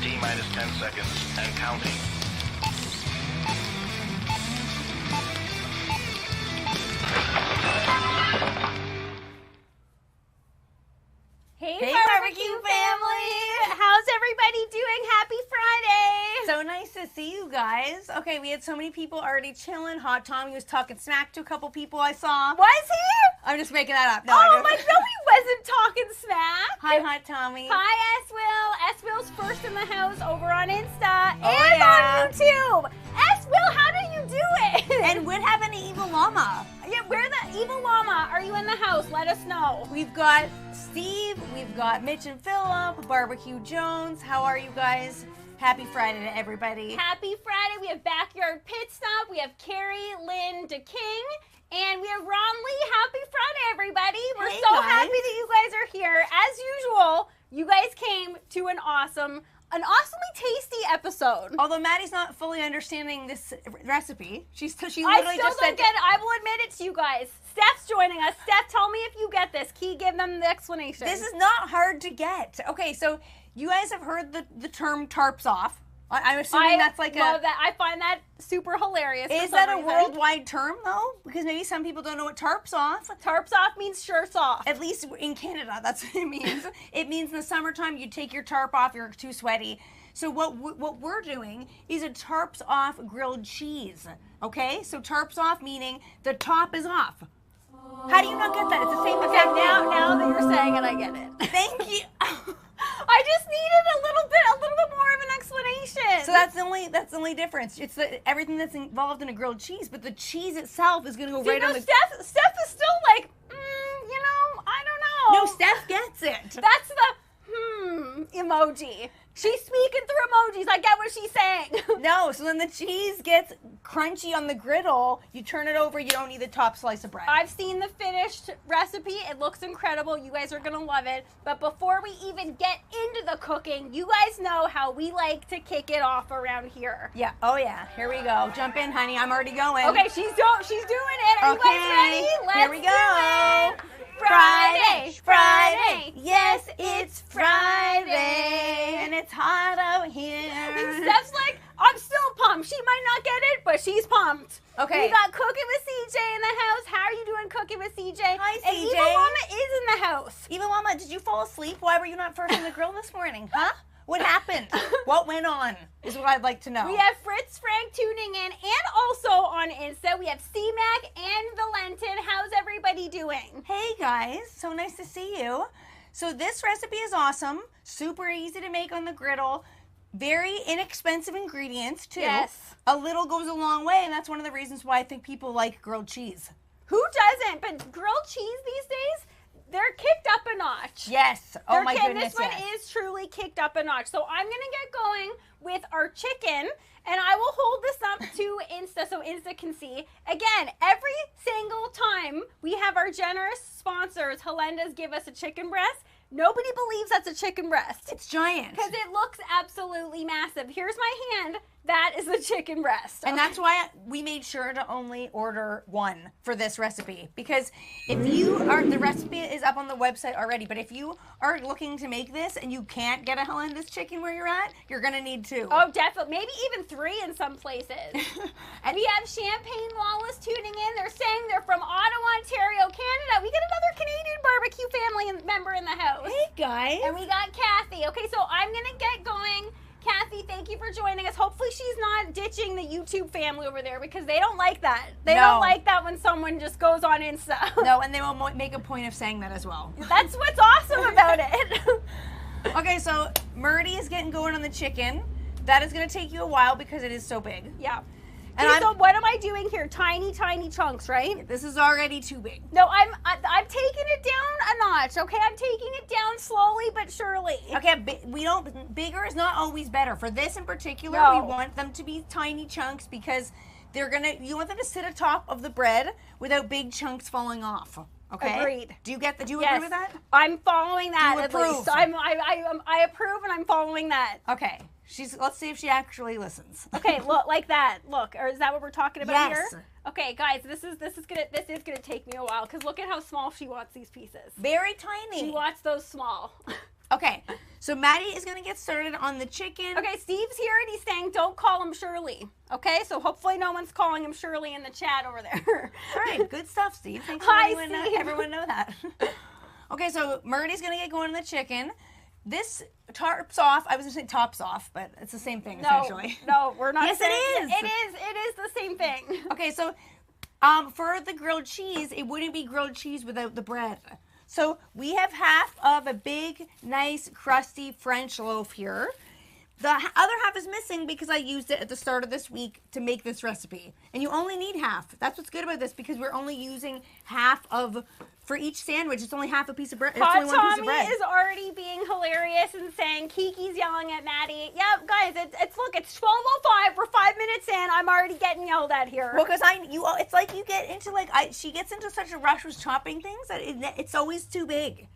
T-minus 10 seconds and counting. Hey, BBQ Family! How's everybody doing? Happy Friday! So nice to see you guys. Okay, we had so many people already chilling. Hot Tommy was talking smack to a couple people I saw. Was he? I'm just making that up. No, Oh my, no, he wasn't talking smack. Hi, Hot Tommy. Hi, S-Will. S-Will's first in the house over on Insta and yeah. on YouTube. S-Will, how do you do it? And what happened to Evil Llama? Yeah, where the Evil Llama? Are you in the house? Let us know. We've got Steve, we've got Mitch and Phillip, Barbecue Jones. How are you guys? Happy Friday to everybody. Happy Friday. We have Backyard Pit Stop. We have Carrie Lynn DeKing. And we have Ron Lee. Happy Friday, everybody. We're Hey, so guys. happy that you guys are here. As usual, you guys came to an awesomely tasty episode. Although Maddie's not fully understanding this recipe. She I literally still just don't said get it. I will admit it to you guys. Steph's joining us. Steph, tell me if you get this. Key, give them the explanation. this is not hard to get. Okay, so you guys have heard the term tarps off. I'm assuming that's like love that. I find that super hilarious. Is that a worldwide term, though? Because maybe some people don't know what tarps off. Tarps off means shirts off. At least in Canada, that's what it means. It means in the summertime, you take your tarp off, you're too sweaty. So what we're doing is a tarps off grilled cheese, okay? So tarps off meaning the top is off. How do you not get that? It's the same exact Okay, now that you're saying it, I get it. Thank you. I just needed a little bit more of an explanation. So that's the only difference. It's everything that's involved in a grilled cheese, but the cheese itself is going to go right on the... Steph is still like, I don't know. No, Steph gets it. That's the emoji. She's speaking through emojis. I get what she's saying. No, so then the cheese gets crunchy on the griddle. You turn it over, you don't need the top slice of bread. I've seen the finished recipe. It looks incredible. You guys are going to love it. But before we even get into the cooking, you guys know how we like to kick it off around here. Yeah. Oh, yeah. Here we go. Jump in, honey. I'm already going. Okay, she's doing it. Are you guys ready? Let's here we go. do it. Friday. Yes, it's Friday. And it's hot out here. And Steph's like, I'm still pumped. She might not get it, but she's pumped. Okay. We got Cooking with CJ in the house. How are you doing, Cooking with CJ? Hi, And CJ. Evil Mama is in the house. Evil Mama, did you fall asleep? Why were you not first on the grill this morning? Huh? What happened? What went on is what I'd like to know. We have Fritz Frank tuning in, and also on Insta, we have C-Mac and Valentin. How's everybody doing? Hey guys, so nice to see you. So this recipe is awesome, super easy to make on the griddle, very inexpensive ingredients too. Yes. A little goes a long way, and that's one of the reasons why I think people like grilled cheese. Who doesn't? But grilled cheese these days, they're kicked up a notch. Yes. Oh my goodness, This one is truly kicked up a notch. So I'm going to get going with our chicken, and I will hold this up to Insta so Insta can see. Again, every single time we have our generous sponsors, Helenda's, give us a chicken breast, nobody believes that's a chicken breast. It's giant. Because it looks absolutely massive. Here's my hand. That is the chicken breast. And that's why we made sure to only order one for this recipe. Because if you are, the recipe is up on the website already, but if you are looking to make this and you can't get a Helenda's chicken where you're at, you're going to need two. Oh, definitely. Maybe even three in some places. And we have Champagne Wallace tuning in. They're saying they're from Ottawa, Ontario, Canada. We got another Canadian barbecue family member in the house. Hey, guys. And we got Kathy. Okay, so I'm going to get going. Kathy, thank you for joining us. Hopefully she's not ditching the YouTube family over there because they don't like that. They don't like that when someone just goes on Insta. No, and they will make a point of saying that as well. That's what's awesome about it. Okay, so Murdy is getting going on the chicken. That is going to take you a while because it is so big. Yeah. And Okay, so what am I doing here? Tiny chunks, right? This is already too big. No, I'm taking it down a notch, okay? I'm taking it down slowly but surely. Okay, bigger is not always better. For this in particular, No. we want them to be tiny chunks because you want them to sit atop of the bread without big chunks falling off. Okay. Agreed. Do you agree with that? I'm following that. You at approve. least. I approve and I'm folling that. Okay. Let's see if she actually listens. Okay, look like that. Look, or is that what we're talking about Yes. here? Okay, guys, this is gonna take me a while because look at how small she wants these pieces. Very tiny. She wants those small. Okay, so Maddie is going to get started on the chicken. Okay, Steve's here and he's saying don't call him Shirley. Okay, so hopefully no one's calling him Shirley in the chat over there. All right, good stuff, Steve. Thanks for Hi, letting Steve. everyone know that. Okay, so Murdy's going to get going on the chicken. This tarps off. I was going to say tops off, but it's the same thing, essentially. No, we're not Yes, it saying is. It is the same thing. Okay, so for the grilled cheese, it wouldn't be grilled cheese without the bread. So we have half of a big, nice, crusty French loaf here. The other half is missing because I used it at the start of this week to make this recipe. And you only need half. That's what's good about this because we're only using half of, for each sandwich, it's only half a piece of bread. It's Hot only one piece of Tommy bread. is already being hilarious and saying Kiki's yelling at Maddie. Yep, guys, it's 12:05. We're 5 minutes in. I'm already getting yelled at here. Well, because it's like you get into she gets into such a rush with chopping things that it's always too big.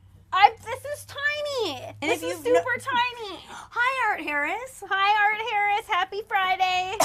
This is tiny. And this if is you've super tiny. Hi, Art Harris. Hi, Art Harris. Happy Friday.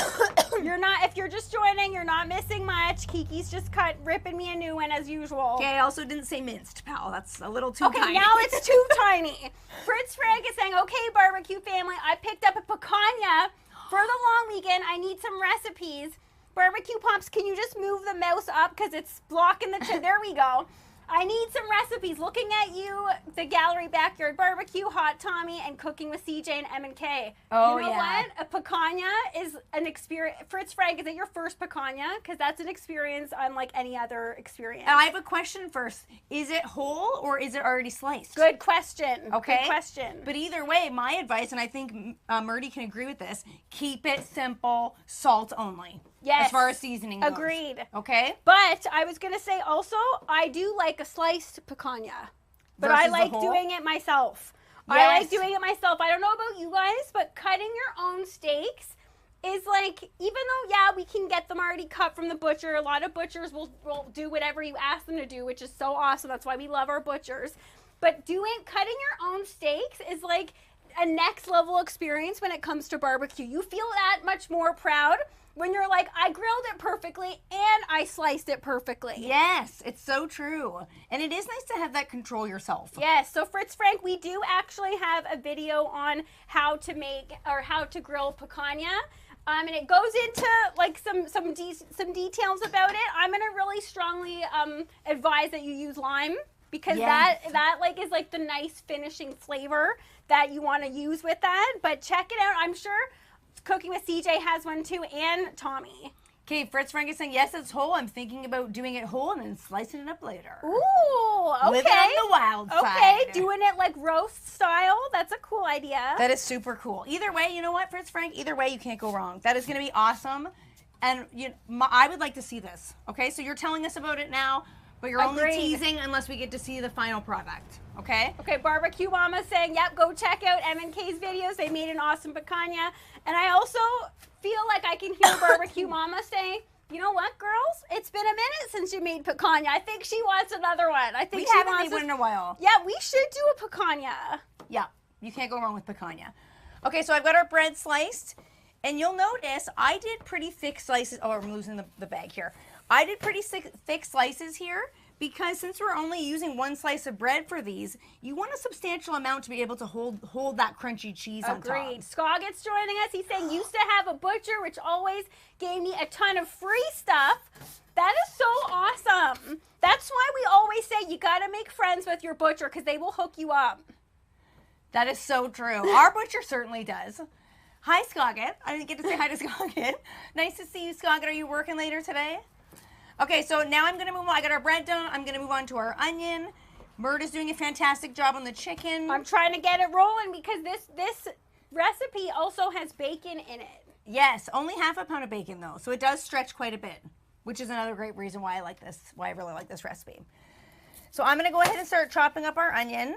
If you're just joining, you're not missing much. Kiki's just ripping me a new one as usual. Okay, I also didn't say minced, pal. That's a little too tiny. Okay, now it's too tiny. Fritz Frank is saying, okay, barbecue family, I picked up a picanha for the long weekend. I need some recipes. Barbecue Pops, can you just move the mouse up because it's blocking the there we go. I need some recipes. Looking at you, the Gallery Backyard Barbecue, Hot Tommy, and Cooking with CJ and M&K. Oh, you know yeah. what? A picanha is an experience. Fritz Frank, is it your first picanha? Because that's an experience unlike any other experience. I have a question first. Is it whole or is it already sliced? Good question. Okay. Good question. But either way, my advice, and I think Murdy can agree with this, keep it simple, salt only. Yes. As far as seasoning goes. Agreed. Okay? But I was going to say also, I do like a sliced picanha. But I Versus the like whole? doing it myself. I Yes. like doing it myself. I don't know about you guys, but cutting your own steaks is like, even though, yeah, we can get them already cut from the butcher. A lot of butchers will do whatever you ask them to do, which is so awesome. That's why we love our butchers. But cutting your own steaks is like a next level experience when it comes to barbecue. You feel that much more proud when you're like, I grilled it perfectly and I sliced it perfectly. Yes, it's so true. And it is nice to have that control yourself. Yes, so Fritz Frank, we do actually have a video on how to grill picanha. And it goes into like some details about it. I'm gonna really strongly advise that you use lime because Yes. that like is like the nice finishing flavor that you want to use with that. But check it out. I'm sure Cooking with CJ has one too, and Tommy. Okay, Fritz Frank is saying, yes, it's whole. I'm thinking about doing it whole and then slicing it up later. Ooh, okay. Living on the wild side. Okay, doing it like roast style. That's a cool idea. That is super cool. Either way, you know what, Fritz Frank? Either way, you can't go wrong. That is going to be awesome. And I would like to see this. Okay, so you're telling us about it now, but you're only Agreed. teasing unless we get to see the final product. Okay? Okay, Barbecue Mama saying, yep, go check out M&K's videos. They made an awesome picanha. And I also feel like I can hear Barbecue Mama say, you know what, girls? It's been a minute since you made picanha. I think she wants another one. I think We she haven't wants made one in a while. Yeah, we should do a picanha. Yeah, you can't go wrong with picanha. Okay, so I've got our bread sliced. And you'll notice I did pretty thick slices. Oh, I'm losing the bag here. I did pretty thick slices here because since we're only using one slice of bread for these, you want a substantial amount to be able to hold that crunchy cheese on top. Agreed. Scoggett's joining us. He's saying, used to have a butcher, which always gave me a ton of free stuff. That is so awesome. That's why we always say you got to make friends with your butcher because they will hook you up. That is so true. Our butcher certainly does. Hi, Scoggett. I didn't get to say hi to Scoggett. Nice to see you, Scoggett. Are you working later today? Okay, so now I'm going to move on. I got our bread done. I'm going to move on to our onion. Mert is doing a fantastic job on the chicken. I'm trying to get it rolling because this recipe also has bacon in it. Yes, only half a pound of bacon, though. So it does stretch quite a bit, which is another great reason why I like this, why I really like this recipe. So I'm going to go ahead and start chopping up our onion.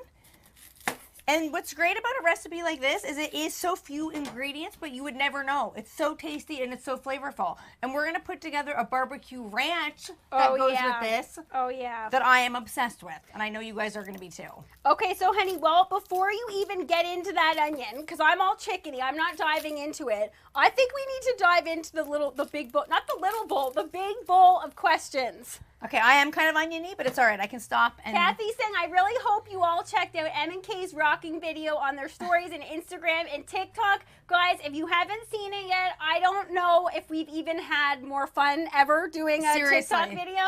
And what's great about a recipe like this is it is so few ingredients, but you would never know. It's so tasty and it's so flavorful. And we're going to put together a barbecue ranch that goes with this Oh, yeah. that I am obsessed with. And I know you guys are going to be too. Okay, so honey, well, before you even get into that onion, because I'm all chickeny, I'm not diving into it, I think we need to dive into the big bowl, not the little bowl, the big bowl of questions. Okay, I am kind of oniony, but it's all right. I can stop. And Kathy's saying, I really hope you all checked out M&K's rocking video on their stories and Instagram and TikTok. Guys, if you haven't seen it yet, I don't know if we've even had more fun ever doing a TikTok video.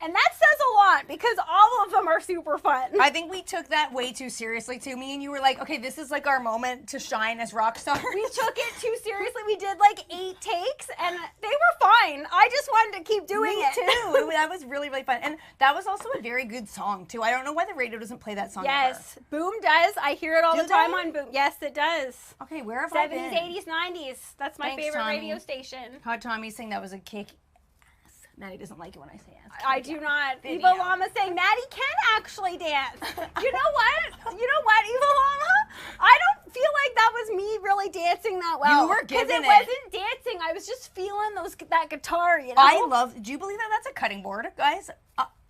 And that says a lot because all of them are super fun. I think we took that way too seriously too. Me and you were like, okay, this is like our moment to shine as rock stars. We took it too seriously. We did like 8 takes and they were fine. I just wanted to keep doing it. Too. That was really, really fun. And that was also a very good song too. I don't know why the radio doesn't play that song. Yes, Boom does. I hear it all the time on Boom. Yes, it does. Okay, where have I 70s, been? 80s, 90s. That's my favorite Tommy. radio station. Hot Tommy's saying that was a kick. Maddie doesn't like it when I say ass. I do not. Video. Eva Llama saying Maddie can actually dance. You know what? You know what, Eva Llama? I don't feel like that was me really dancing that well. You were giving it. Because it wasn't dancing. I was just feeling that guitar, you know? I love, do you believe that that's a cutting board, guys?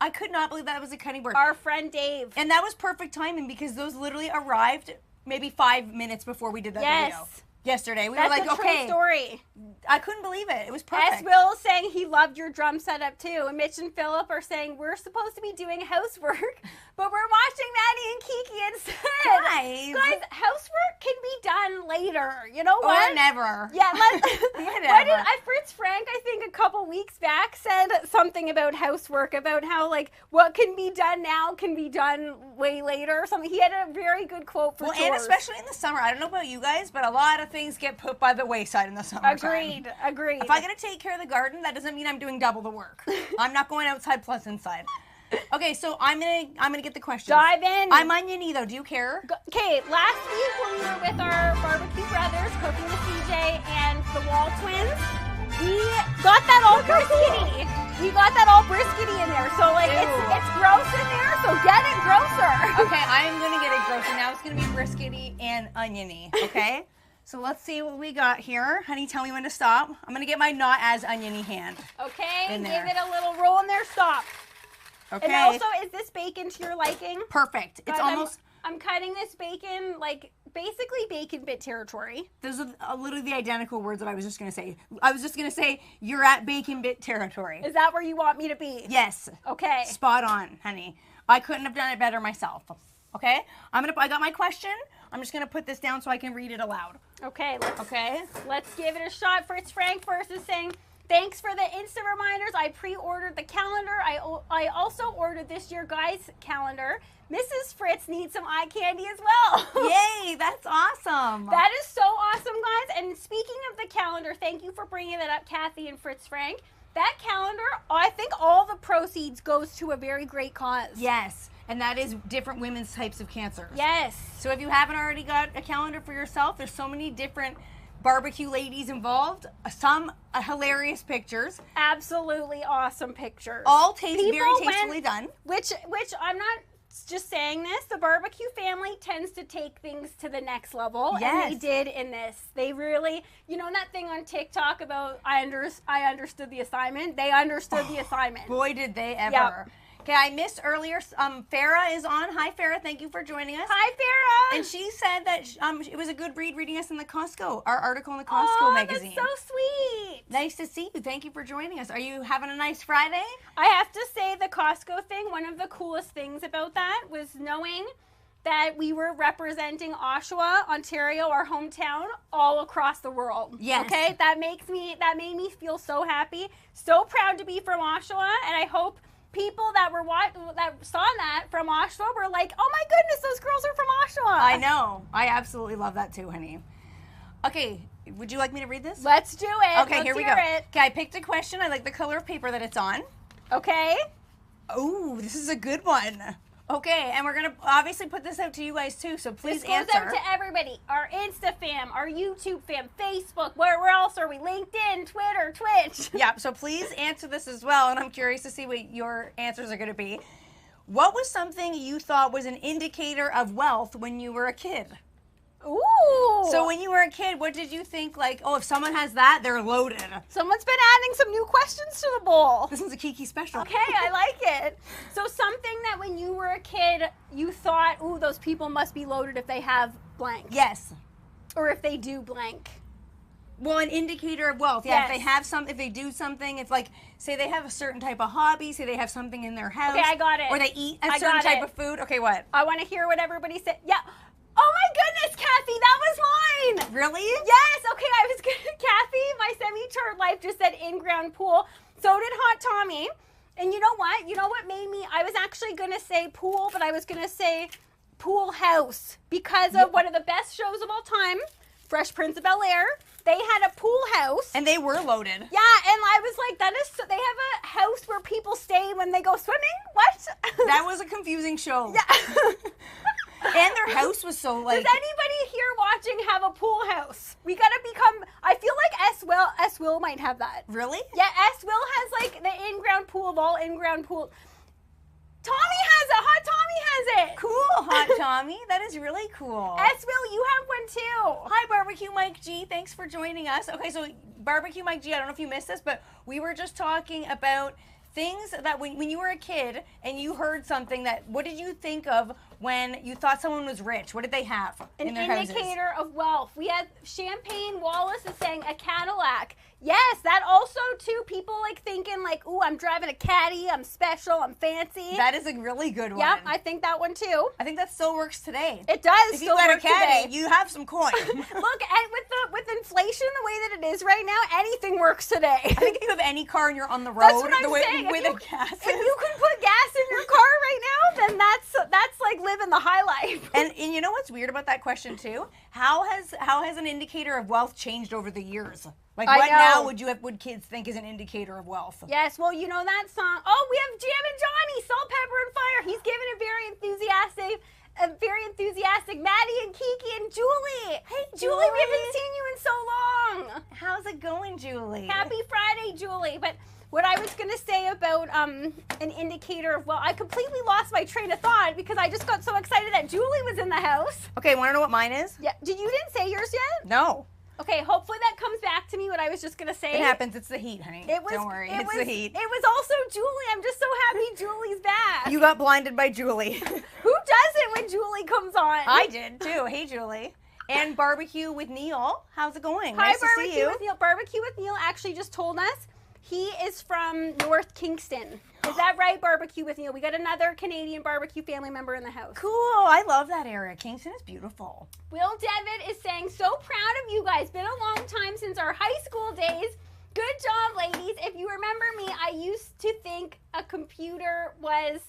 I could not believe that was a cutting board. Our friend Dave. And that was perfect timing because those literally arrived maybe 5 minutes before we did that video. Yesterday. We were like, That's a okay. true story. I couldn't believe it. It was perfect. S. Will is saying he loved your drum setup too. And Mitch and Philip are saying we're supposed to be doing housework, but we're watching Maddie and Kiki instead. Guys, housework can be done later. You know what? Or never. Yeah, Fritz Frank, I think a couple weeks back, said something about housework, about how like what can be done now can be done way later or something. He had a very good quote for chores. And especially in the summer. I don't know about you guys, but a lot of things get put by the wayside in the summer. Agreed. If I gotta take care of the garden, that doesn't mean I'm doing double the work. I'm not going outside plus inside. Okay, so I'm gonna get the questions. Dive in. I'm oniony though. Do you care? Okay, last week when we were with our barbecue brothers cooking with CJ and the Wall twins, we got that all briskety. We got that all briskety in there. So like it's gross in there, so get it grosser. Okay, I am gonna get it grosser. Now it's gonna be briskety and oniony. Okay? So let's see what we got here. Honey, tell me when to stop. I'm gonna get my not as oniony hand. Okay, in give there. it a little roll in there, stop. Okay. And also, is this bacon to your liking? Perfect. It's Guys, almost. I'm cutting this bacon like basically bacon bit territory. Those are literally the identical words that I was just gonna say. I was just gonna say you're at bacon bit territory. Is that where you want me to be? Yes. Okay. Spot on, honey. I couldn't have done it better myself. Okay. I got my question. I'm just gonna put this down so I can read it aloud. Okay. Okay. Let's give it a shot. Fritz Frank first is saying, thanks for the instant reminders. I pre-ordered the calendar. I also ordered this year guys' calendar. Mrs. Fritz needs some eye candy as well. Yay, that's awesome. That is so awesome, guys. And speaking of the calendar, thank you for bringing that up, Kathy and Fritz Frank. That calendar, I think all the proceeds goes to a very great cause. Yes, and that is different women's types of cancers. Yes. So if you haven't already got a calendar for yourself, there's so many different barbecue ladies involved. Some hilarious pictures. Absolutely awesome pictures. All very tastefully done. Which I'm not just saying this. The BBQ Family tends to take things to the next level. Yes. And they did in this. They really, you know that thing on TikTok about I understood the assignment? They understood the assignment. Boy, did they ever. Yep. Okay, I missed earlier. Farah is on. Hi, Farah. Thank you for joining us. Hi, Farah. And she said that it was a good read reading us in the Costco, our article in the Costco magazine. That's so sweet. Nice to see you. Thank you for joining us. Are you having a nice Friday? I have to say the Costco thing, one of the coolest things about that was knowing that we were representing Oshawa, Ontario, our hometown, all across the world. Yes. Okay? That made me feel so happy. So proud to be from Oshawa, and I hope people that saw that from Oshawa were like, oh my goodness, those girls are from Oshawa. I know. I absolutely love that too, honey. Okay, would you like me to read this? Let's do it. Okay, here we go. It. Okay, I picked a question. I like the color of paper that it's on. Okay. Oh, this is a good one. Okay, and we're going to obviously put this out to you guys too, so please answer. This goes out to everybody. Our Insta fam, our YouTube fam, Facebook, where else are we? LinkedIn, Twitter, Twitch. Yeah, so please answer this as well, and I'm curious to see what your answers are going to be. What was something you thought was an indicator of wealth when you were a kid? Ooh. So when you were a kid, what did you think, like, oh, if someone has that, they're loaded? Someone's been adding some new questions to the bowl. This is a Kiki special. Okay, I like it. So something that when you were a kid, you thought, ooh, those people must be loaded if they have blank. Yes. Or if they do blank. Well, an indicator of wealth. Yeah, Yes. if they do something, if like, say they have a certain type of hobby, say they have something in their house. Okay, I got it. Or they eat a I certain got type it. of food. Okay, what? I want to hear what everybody said. Yeah. Oh my goodness, Kathy, that was mine. Really? Yes. Okay, I was gonna. Kathy, my semi-chart life just said in-ground pool. So did Hot Tommy. And you know what? You know what made me? I was actually gonna say pool, but I was gonna say pool house because of one of the best shows of all time, Fresh Prince of Bel-Air. They had a pool house. And they were loaded. Yeah, and I was like, that is. They have a house where people stay when they go swimming. What? That was a confusing show. Yeah. And their house was so like. Does anybody here watching have a pool house? We gotta become. I feel like S Will might have that. Really? Yeah, S Will has like the in-ground pool of all in-ground pool. Tommy has it. Hot Tommy has it. Cool, Hot Tommy. That is really cool. S Will, you have one too. Hi, Barbecue Mike G. Thanks for joining us. Okay, so Barbecue Mike G, I don't know if you missed this, but we were just talking about things that when you were a kid and you heard something that, what did you think of when you thought someone was rich? What did they have in their houses? An indicator of wealth. We had Champagne Wallace is saying a Cadillac. Yes, that also too, people like thinking like, ooh, I'm driving a Caddy, I'm special, I'm fancy. That is a really good one. Yep, I think that one too. I think that still works today. It does If you still got a work caddy, today. you have some coin. Look, and with inflation the way that it is right now, anything works today. I think if you have any car and you're on the road That's what I'm the way, saying. with If a gas. If you can put gas in your car right now, then that's like living the high life. And you know what's weird about that question too? How has an indicator of wealth changed over the years? Like I what know. now would kids think is an indicator of wealth? Yes, well, you know that song. Oh, we have Jam and Johnny, Salt, Pepper, and Fire. He's giving a very enthusiastic Maddie and Kiki and Julie. Hey, Julie, we haven't seen you in so long. How's it going, Julie? Happy Friday, Julie. But what I was going to say about an indicator of, well, I completely lost my train of thought because I just got so excited that Julie was in the house. Okay, want to know what mine is? Yeah, you didn't say yours yet? No. Okay, hopefully that comes back to me, what I was just going to say. It happens. It's the heat, honey. Don't worry. It's the heat. It was also Julie. I'm just so happy Julie's back. You got blinded by Julie. Who doesn't when Julie comes on? I did too. Hey, Julie. And Barbecue with Neil. How's it going? Hi, nice to see Barbecue you. with Neil. Barbecue with Neil actually just told us he is from North Kingston. Is that right, Barbecue with Neil? We got another Canadian barbecue family member in the house. Cool. I love that area. Kingston is beautiful. Will Devitt is saying, so proud of you guys. Been a long time since our high school days. Good job, ladies. If you remember me, I used to think a computer was...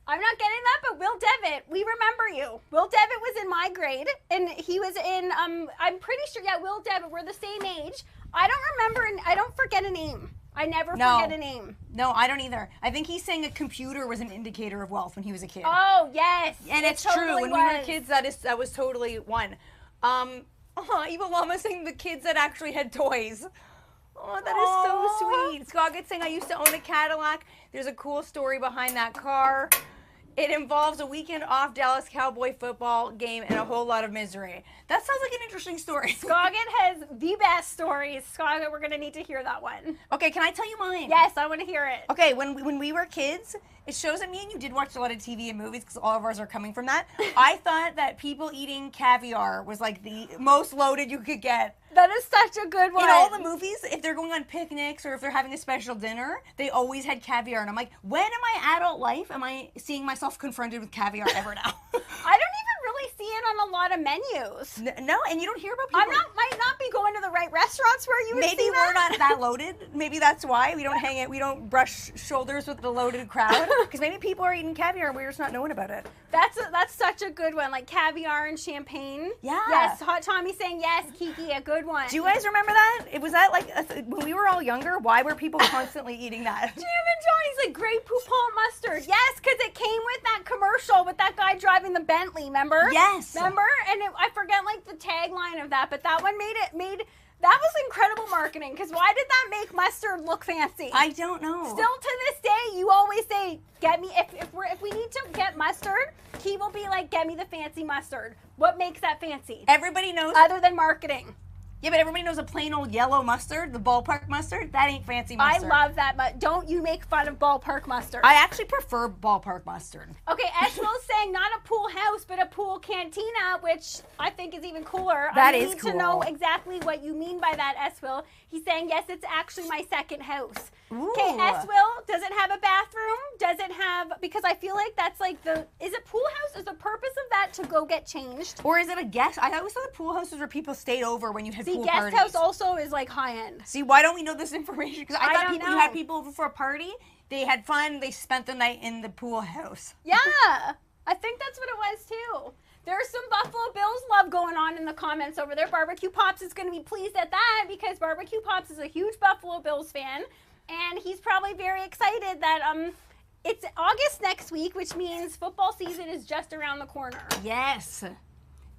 I'm not getting that, but Will Devitt, we remember you. Will Devitt was in my grade, and he was in, I'm pretty sure, yeah, Will Devitt, we're the same age. I don't remember, and I don't forget a name. I never forget a name. No, I don't either. I think he's saying a computer was an indicator of wealth when he was a kid. Oh, yes. And it's totally true. When was. we were kids, that was totally one. Evil Mama saying the kids that actually had toys. Oh, that is so sweet. Scoggett saying I used to own a Cadillac. There's a cool story behind that car. It involves a weekend off Dallas Cowboy football game and a whole lot of misery. That sounds like an interesting story. Scoggett has the best stories. Scoggett, we're going to need to hear that one. Okay, can I tell you mine? Yes, I want to hear it. Okay, when we were kids, it shows that me and you did watch a lot of TV and movies because all of ours are coming from that. I thought that people eating caviar was like the most loaded you could get. That is such a good one. In all the movies, if they're going on picnics or if they're having a special dinner, they always had caviar. And I'm like, when in my adult life am I seeing myself confronted with caviar ever now? I don't even really see it on a lot of menus. No, and you don't hear about people. Might not be going to the right restaurants where you would Maybe see we're that. not that loaded. Maybe that's why we don't hang it. We don't brush shoulders with the loaded crowd. Because maybe people are eating caviar and we're just not knowing about it. That's such a good one, like caviar and champagne. Yeah. Yes, Hot Tommy saying yes, Kiki, a good one. Do you guys remember that? Was that like when we were all younger? Why were people constantly eating that? Jim and Johnny's like Grey Poupon mustard. Yes, because it came with that commercial with that guy driving the Bentley. Remember? Yes. Remember? And I forget like the tagline of that, but that one that was incredible marketing. Because why did that make mustard look fancy? I don't know. Still to this day, you always say, "Get me if we need to get mustard." He will be like, "Get me the fancy mustard." What makes that fancy? Everybody knows. Other than marketing. Yeah, but everybody knows a plain old yellow mustard, the ballpark mustard. That ain't fancy I mustard. love that, but don't you make fun of ballpark mustard. I actually prefer ballpark mustard. Okay, Eswill's saying not a pool house, but a pool cantina, which I think is even cooler. That I is need cool. to know exactly what you mean by that, Eswill. He's saying, yes, it's actually my second house. Ooh. Okay, Eswill, does it have a bathroom? Does it have, because I feel like that's like is a pool house, is the purpose of that to go get changed? Or is it a guest? I always thought the pool houses were people stayed over when you had See, pool guest parties. house also is like high end. See, why don't we know this information? Because I thought don't people, know. you had people over for a party, they had fun, they spent the night in the pool house. Yeah, I think that's what it was too. There's some Buffalo Bills love going on in the comments over there. Barbecue Pops is going to be pleased at that because Barbecue Pops is a huge Buffalo Bills fan, and he's probably very excited that it's August next week, which means football season is just around the corner. Yes.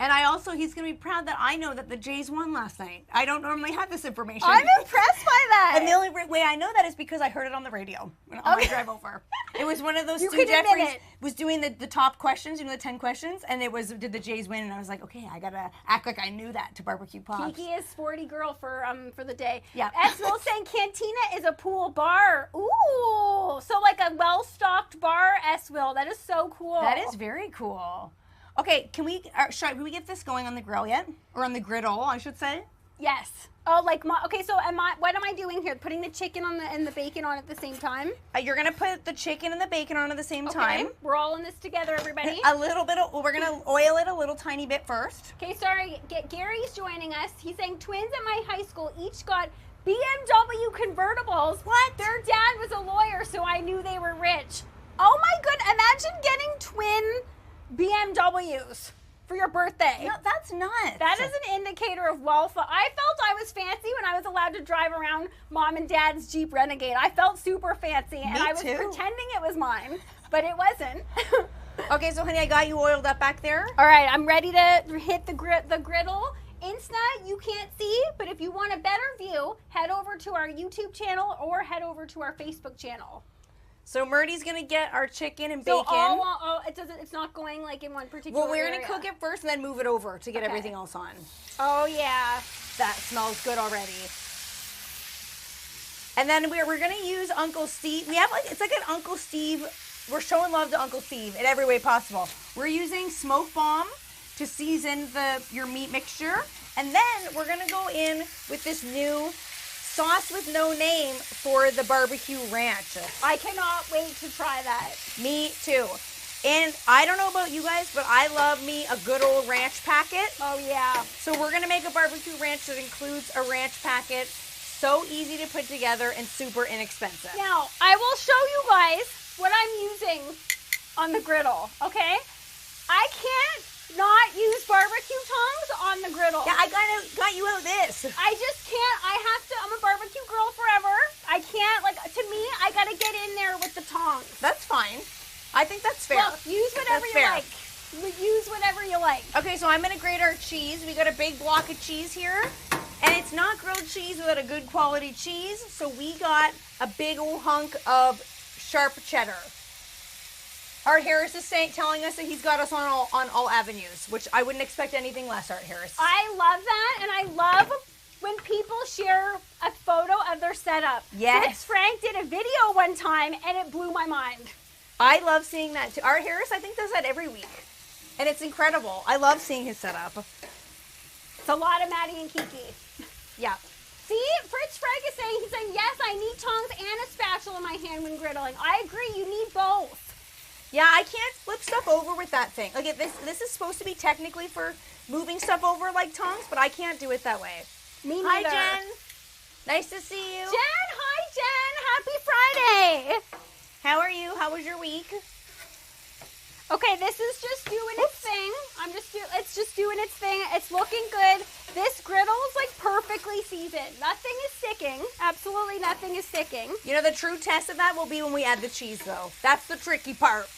And he's going to be proud that I know that the Jays won last night. I don't normally have this information. I'm impressed by that. And the only way I know that is because I heard it on the radio on my drive over. It was one of those. You Stu can admit Jeffries it. was doing the top questions, the 10 questions, and it was, did the Jays win? And I was like, okay, I gotta act like I knew that to Barbecue Pops. Kiki is sporty girl for the day. Yeah. Eswell saying Cantina is a pool bar. Ooh, so like a well-stocked bar, Eswell. That is so cool. That is very cool. Okay, can we get this going on the grill yet? Or on the griddle, I should say? Yes. Oh, like okay. So what am I doing here? Putting the chicken on and the bacon on at the same time? You're gonna put the chicken and the bacon on at the same time. We're all in this together, everybody. A little bit we're gonna oil it a little tiny bit first. Okay, sorry. Gary's joining us. He's saying twins at my high school each got BMW convertibles. What? Their dad was a lawyer, so I knew they were rich. Oh my goodness! Imagine getting twin BMWs for your birthday. No, that's nuts. That is an indicator of wealth. I felt I was fancy when I was allowed to drive around mom and dad's Jeep Renegade. I felt super fancy, and I was pretending it was mine, but it wasn't. Okay, so honey, I got you oiled up back there. All right, I'm ready to hit the griddle. Insta, you can't see, but if you want a better view, head over to our YouTube channel or head over to our Facebook channel. So Murdy's gonna get our chicken and So bacon. it's not going like in one particular Well, we're area. gonna cook it first and then move it over to get everything else on. Oh yeah. That smells good already. And then we're gonna use Uncle Steve. We have it's like an Uncle Steve. We're showing love to Uncle Steve in every way possible. We're using smoke bomb to season your meat mixture, and then we're gonna go in with this new sauce with no name for the barbecue ranch. I cannot wait to try that. Me too. And I don't know about you guys, but I love me a good old ranch packet. Oh yeah. So we're gonna make a barbecue ranch that includes a ranch packet. So easy to put together and super inexpensive. Now, I will show you guys what I'm using on the griddle, okay? I can't not use barbecue tongs on the griddle. Yeah, I got you out this. I just can't. I'm a barbecue girl forever. I can't, to me, I gotta get in there with the tongs. That's fine. I think that's fair. Well, use whatever That's you fair. like. Use whatever you like. Okay, so I'm gonna grate our cheese. We got a big block of cheese here. And it's not grilled cheese without a good quality cheese. So we got a big old hunk of sharp cheddar. Art Harris is telling us that he's got us on all avenues, which I wouldn't expect anything less, Art Harris. I love that, and I love when people share a photo of their setup. Yes. Fitz Frank did a video one time, and it blew my mind. I love seeing that too. Art Harris, I think, does that every week. And it's incredible. I love seeing his setup. It's a lot of Maddie and Kiki. Yeah. See, Fritz Frank is saying, he's saying, yes, I need tongs and a spatula in my hand when griddling. I agree, you need both. Yeah, I can't flip stuff over with that thing. Like, this is supposed to be technically for moving stuff over like tongs, but I can't do it that way. Me Hi, neither. Jen. Nice to see you. Jen, hi, Jen. Happy Friday. How are you? How was your week? Okay, this is just doing its thing. It's just doing its thing. It's looking good. This griddle is perfectly seasoned. Nothing is sticking. Absolutely nothing is sticking. You know, the true test of that will be when we add the cheese, though. That's the tricky part.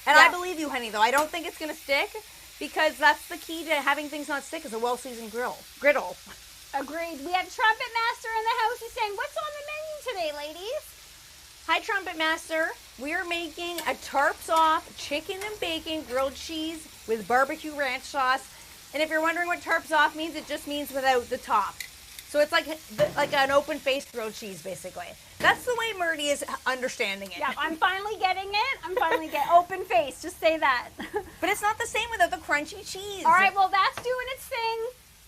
And Yeah. I believe you, honey, though. I don't think it's going to stick because that's the key to having things not stick is a well-seasoned griddle. Agreed. We have Trumpet Master in the house. He's saying, what's on the menu today, ladies? Hi, Trumpet Master. We're making a Tarps off chicken and bacon grilled cheese with barbecue ranch sauce. And if you're wondering what tarps off means, it just means without the top. So it's like an open-faced grilled cheese, basically. That's the way Murdy is understanding it. Yeah, I'm finally getting it. I'm finally getting open face. Just say that. But it's not the same without the crunchy cheese. All right, well, that's doing its thing.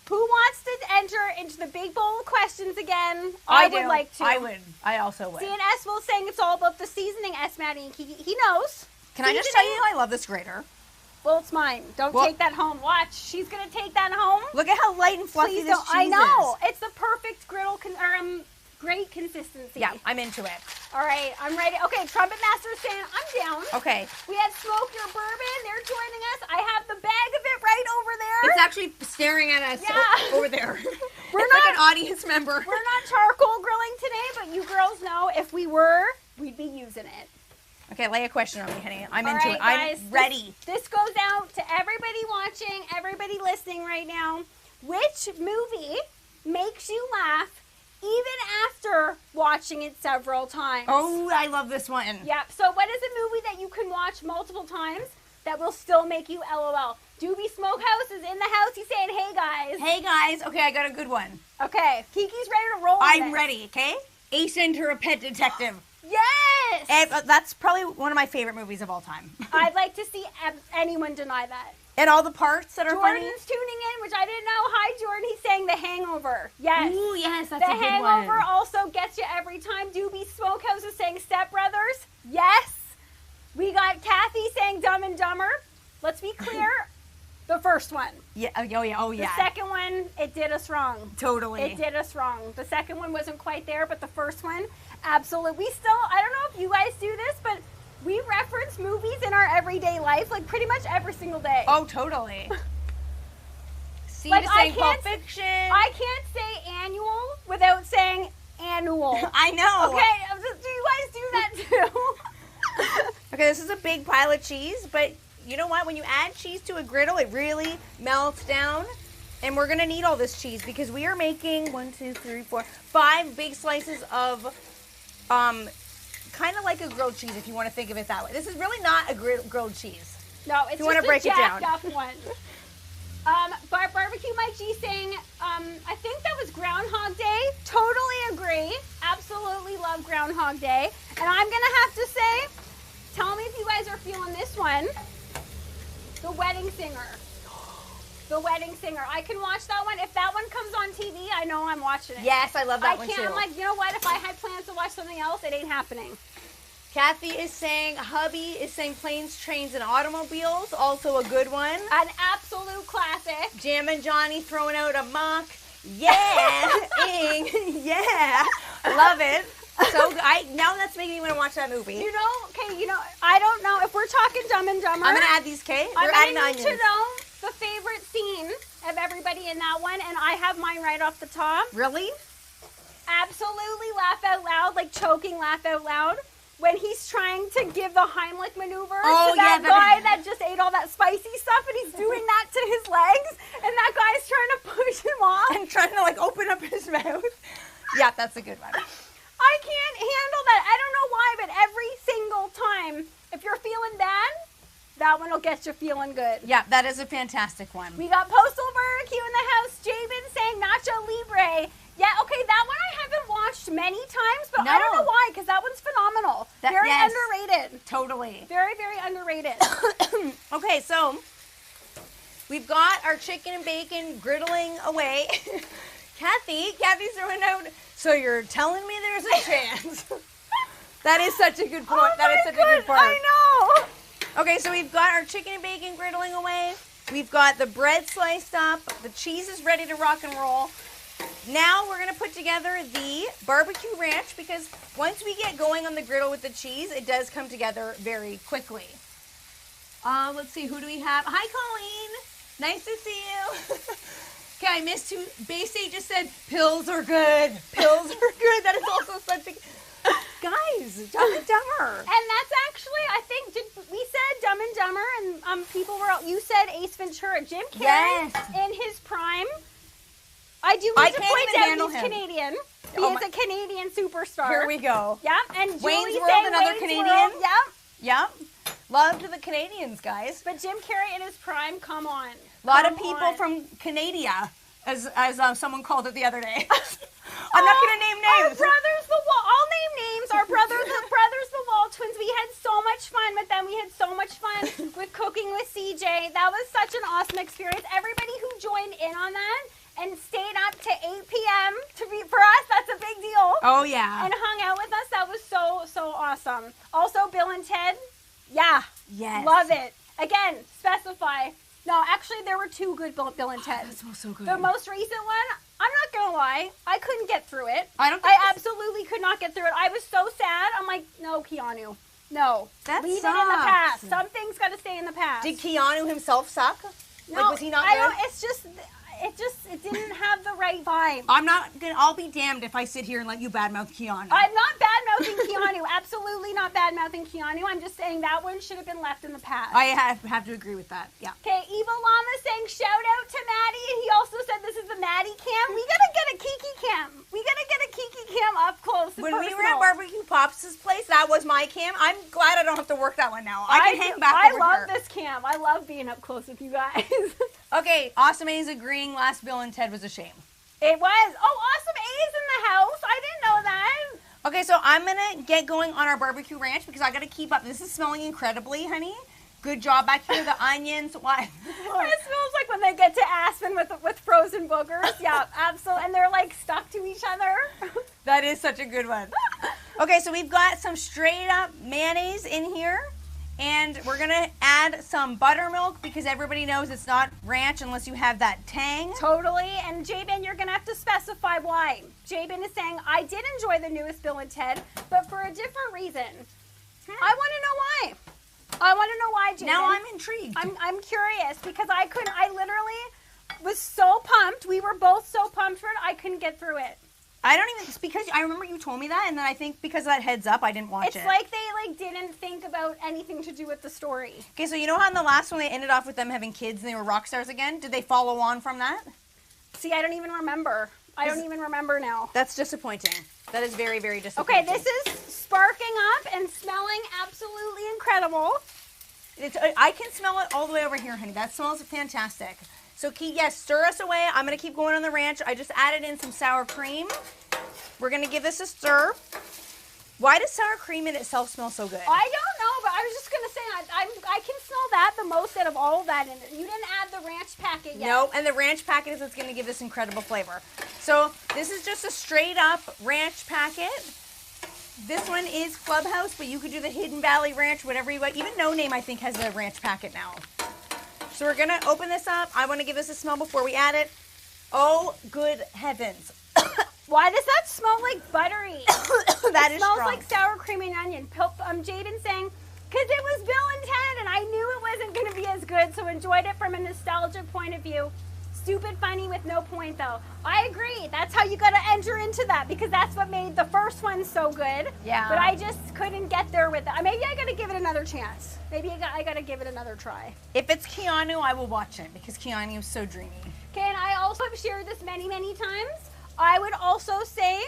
Who wants to enter into the big bowl of questions again? I would like to. I would. I also would. See, and S will saying it's all about the seasoning. S, Maddie, and Kiki. He knows. Can I just tell you, I love this grater. Well, it's mine. Don't take that home. Watch. She's going to take that home. Look at how light and fluffy Please this don't. cheese I know. is. It's the perfect griddle, great consistency. Yeah, I'm into it. All right, I'm ready. Okay, Trumpet Master's saying I'm down. Okay. We had Smoke Your Bourbon. They're joining us. I have the bag of it right over there. It's actually staring at us over there. We're it's not like an audience member. We're not charcoal grilling today, but you girls know if we were, we'd be using it. Okay, lay a question on me, honey. I'm All into right, it. guys, I'm ready. This goes out to everybody watching, everybody listening right now. Which movie makes you laugh even after watching it several times? Oh, I love this one. Yep. So what is a movie that you can watch multiple times that will still make you LOL? Doobie Smokehouse is in the house. He's saying, hey, guys. Hey, guys. Okay, I got a good one. Okay. Kiki's ready to roll. I'm ready, okay? Ace Ventura, Pet Detective. Yes! And that's probably one of my favorite movies of all time. I'd like to see anyone deny that. And all the parts that are funny. Jordan's tuning in, which I didn't know. Hi, Jordan. He's saying The Hangover. Yes. Ooh, yes, that's The a good Hangover one. also gets you every time. Doobie Smokehouse is saying Step Brothers. Yes. We got Kathy saying Dumb and Dumber. Let's be clear. The first one. Yeah. Oh, yeah. Oh, yeah. The second one, it did us wrong. Totally. It did us wrong. The second one wasn't quite there, but the first one, absolutely. We still, I don't know if you guys do this, but we reference movies in our everyday life, like pretty much every single day. Oh, totally. See, like, to say Pulp Fiction. I can't say annual without saying annual. I know. Okay, do you guys do that too? Okay, this is a big pile of cheese, but you know what? When you add cheese to a griddle, it really melts down. And we're going to need all this cheese because we are making 5 big slices of kind of like a grilled cheese, if you want to think of it that way. This is really not a grilled cheese. No, it's you want just to break a jacked it down. up one. Barbecue Mike G saying, I think that was Groundhog Day. Totally agree. Absolutely love Groundhog Day. And I'm going to have to say, tell me if you guys are feeling this one. The Wedding Singer. The Wedding Singer. I can watch that one. If that one comes on TV, I know I'm watching it. Yes, I love that one too. I'm like, you know what? If I had plans to watch something else, it ain't happening. Kathy is saying, hubby is saying Planes, Trains, and Automobiles. Also a good one. An absolute classic. Jammin' Johnny throwing out a mock. Yeah. Yeah. Love it. So now that's making me want to watch that movie. You know, I don't know if we're talking Dumb and Dumber. I'm going to add these, Kay. I'm adding going onions. to know the favorite scene of everybody in that one, and I have mine right off the top. Really? Absolutely laugh out loud, like choking laugh out loud, when he's trying to give the Heimlich maneuver to that guy that just ate all that spicy stuff, and he's doing that to his legs, and that guy's trying to push him off. And trying to, like, open up his mouth. Yeah, that's a good one. I can't handle that. I don't know why, but every single time, if you're feeling bad, that one will get you feeling good. Yeah, that is a fantastic one. We got Postal Barbecue in the house. Jabin saying Nacho Libre. Yeah, okay, that one I haven't watched many times, but I don't know why, because that one's phenomenal. Very underrated. Totally. Very, very underrated. Okay, so we've got our chicken and bacon griddling away. Kathy's throwing out, so you're telling me there's a chance. That is such a good point. Oh that is such a good point. I know. Okay, so we've got our chicken and bacon griddling away. We've got the bread sliced up. The cheese is ready to rock and roll. Now we're going to put together the barbecue ranch because once we get going on the griddle with the cheese, it does come together very quickly. Let's see, who do we have? Hi, Colleen. Nice to see you. Okay, I missed who. Baysay just said, pills are good. Pills are good. That is also such a... Guys, Dumb and Dumber. And that's actually, I think, we said Dumb and Dumber, and people were, you said Ace Ventura. Jim Carrey in his prime. I do need to point out he's Canadian. He is a Canadian superstar. Here we go. Yeah, and Wayne's Julie's World, saying another Wayne's Canadian. World. Yeah. Yep. Love to the Canadians, guys. But Jim Carrey in his prime, come on. A lot of Come people on. from Canada, as someone called it the other day. I'm not going to name Our names. brothers, the Wall. I'll name names. Our brothers, the Wall twins. We had so much fun with them. We had so much fun with cooking with CJ. That was such an awesome experience. Everybody who joined in on that and stayed up to 8 p.m. For us, that's a big deal. Oh, yeah. And hung out with us. That was so awesome. Also, Bill and Ted. Yeah. Yes. Love it. Again, specify. No, actually, there were two good Bill and Ted. That smells so good. The most recent one, I'm not going to lie, I couldn't get through it. I absolutely could not get through it. I was so sad. I'm like, no, Keanu. No. That Leave it in sucks. the past. Some things got to stay in the past. Did Keanu himself suck? No, Like, was he not I good? don't, it didn't have the right vibe. I'll be damned if I sit here and let you badmouth Keanu. I'm not bad-mouthing Keanu. Absolutely not bad-mouthing Keanu. I'm just saying that one should have been left in the past. I have to agree with that. Yeah. Okay, Evil Llama saying shout out to Maddie, and he also said this is the Maddie cam. We gotta get a Kiki cam. We gotta get a Kiki cam up close. And When we were personal. at Barbecue Pops' place, that was my cam. I'm glad I don't have to work that one now. I can hang back I over love here. this cam. I love being up close with you guys. Okay, Awesome A is agreeing last Bill and Ted was a shame. It was. Oh, Awesome A is in the house. I didn't know that. Okay, so I'm going to get going on our barbecue ranch because I got to keep up. This is smelling incredibly, honey. Good job back here. The onions. Why? It smells like when they get to Aspen with frozen boogers. Yeah, absolutely. And they're like stuck to each other. That is such a good one. Okay, so we've got some straight up mayonnaise in here. And we're going to add some buttermilk because everybody knows it's not ranch unless you have that tang. Totally. And Jabin, you're going to have to specify why. Jabin is saying, I did enjoy the newest Bill and Ted, but for a different reason. I want to know why. I want to know why, Jabin. Now I'm intrigued. I'm curious because I literally was so pumped. We were both so pumped for it. I couldn't get through it. I don't even, it's because I remember you told me that, and then I think because of that heads up, I didn't watch it. It's like they didn't think about anything to do with the story. Okay, so you know how in the last one they ended off with them having kids and they were rock stars again? Did they follow on from that? See, I don't even remember. I don't even remember now. That's disappointing. That is very, very disappointing. Okay, this is sparking up and smelling absolutely incredible. I can smell it all the way over here, honey. That smells fantastic. So, yes, stir us away. I'm going to keep going on the ranch. I just added in some sour cream. We're going to give this a stir. Why does sour cream in itself smell so good? I don't know, but I was just going to say, I can smell that the most out of all of that. And you didn't add the ranch packet yet. No, and the ranch packet is what's going to give this incredible flavor. So, this is just a straight up ranch packet. This one is Clubhouse, but you could do the Hidden Valley Ranch, whatever you want. Even No Name, I think, has a ranch packet now. So we're going to open this up. I want to give this a smell before we add it. Oh, good heavens. Why does that smell like buttery? That it is smells strong. like sour cream and onion. Jaden saying, because it was Bill and Ted, and I knew it wasn't going to be as good, so enjoyed it from a nostalgic point of view. Stupid funny with no point, though. I agree. That's how you got to enter into that, because that's what made the first one so good. Yeah. But I just couldn't get there with it. Maybe I got to give it another chance. Maybe I got to give it another try. If it's Keanu, I will watch it, because Keanu is so dreamy. Okay, and I also have shared this many, many times. I would also say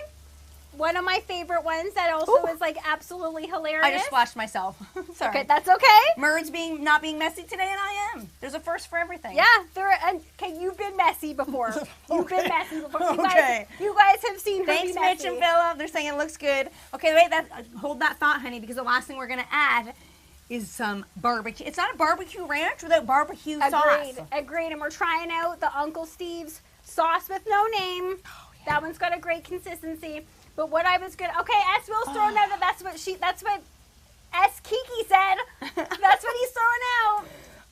one of my favorite ones that also is like absolutely hilarious. I just splashed myself. Sorry. Okay, that's okay. Murd's not being messy today, and I am. There's a first for everything. Yeah, okay, you've been messy before. You've been messy before. Okay. You guys have seen her Thanks, be Mitch messy. and Philip. They're saying it looks good. Okay, wait. Hold that thought, honey, because the last thing we're going to add is some barbecue. It's not a barbecue ranch without barbecue sauce. Agreed. And we're trying out the Uncle Steve's sauce with no name. Oh, yeah. That one's got a great consistency. But what I was gonna, S. Will's throwing out that that's what S. Kiki said. That's what he's throwing out.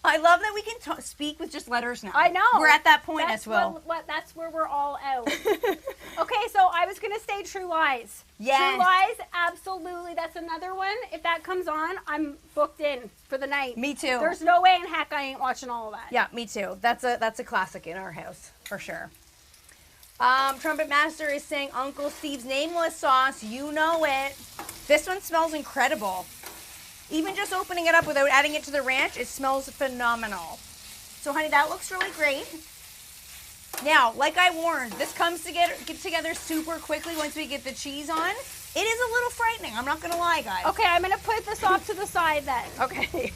I love that we can speak with just letters now. I know. We're at that point, That's S. Will. That's where we're all out. Okay, so I was gonna say True Lies. Yes. True Lies, absolutely. That's another one. If that comes on, I'm booked in for the night. Me too. There's no way in heck I ain't watching all of that. Yeah, me too. That's a classic in our house, for sure. Trumpet Master is saying Uncle Steve's nameless sauce. You know it. This one smells incredible. Even just opening it up without adding it to the ranch, it smells phenomenal. So, honey, that looks really great. Now, like I warned, this comes together super quickly once we get the cheese on. It is a little frightening. I'm not going to lie, guys. Okay, I'm going to put this off to the side then. Okay.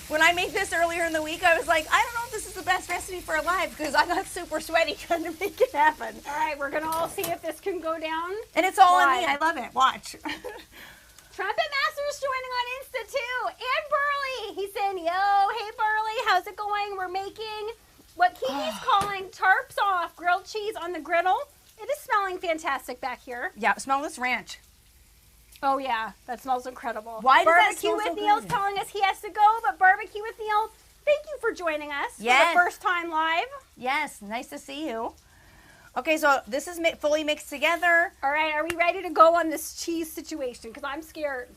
When I made this earlier in the week, I was like, I don't know if this is the best recipe for a live because I got super sweaty trying to make it happen. All right, we're going to all see if this can go down. And it's all on me. Live. I love it. Watch. Trumpet Master's joining on Insta too. And Burley. He's saying, yo, hey Burley, how's it going? We're making what Kiki's calling tarps off grilled cheese on the griddle. It is smelling fantastic back here. Yeah, smell this ranch. Oh yeah, that smells incredible. Why does that Barbecue smell so with Neil's good? telling us he has to go, but Barbecue with Neil, thank you for joining us for Yes. the first time live. Yes, nice to see you. Okay, so this is fully mixed together. All right, are we ready to go on this cheese situation? Because I'm scared.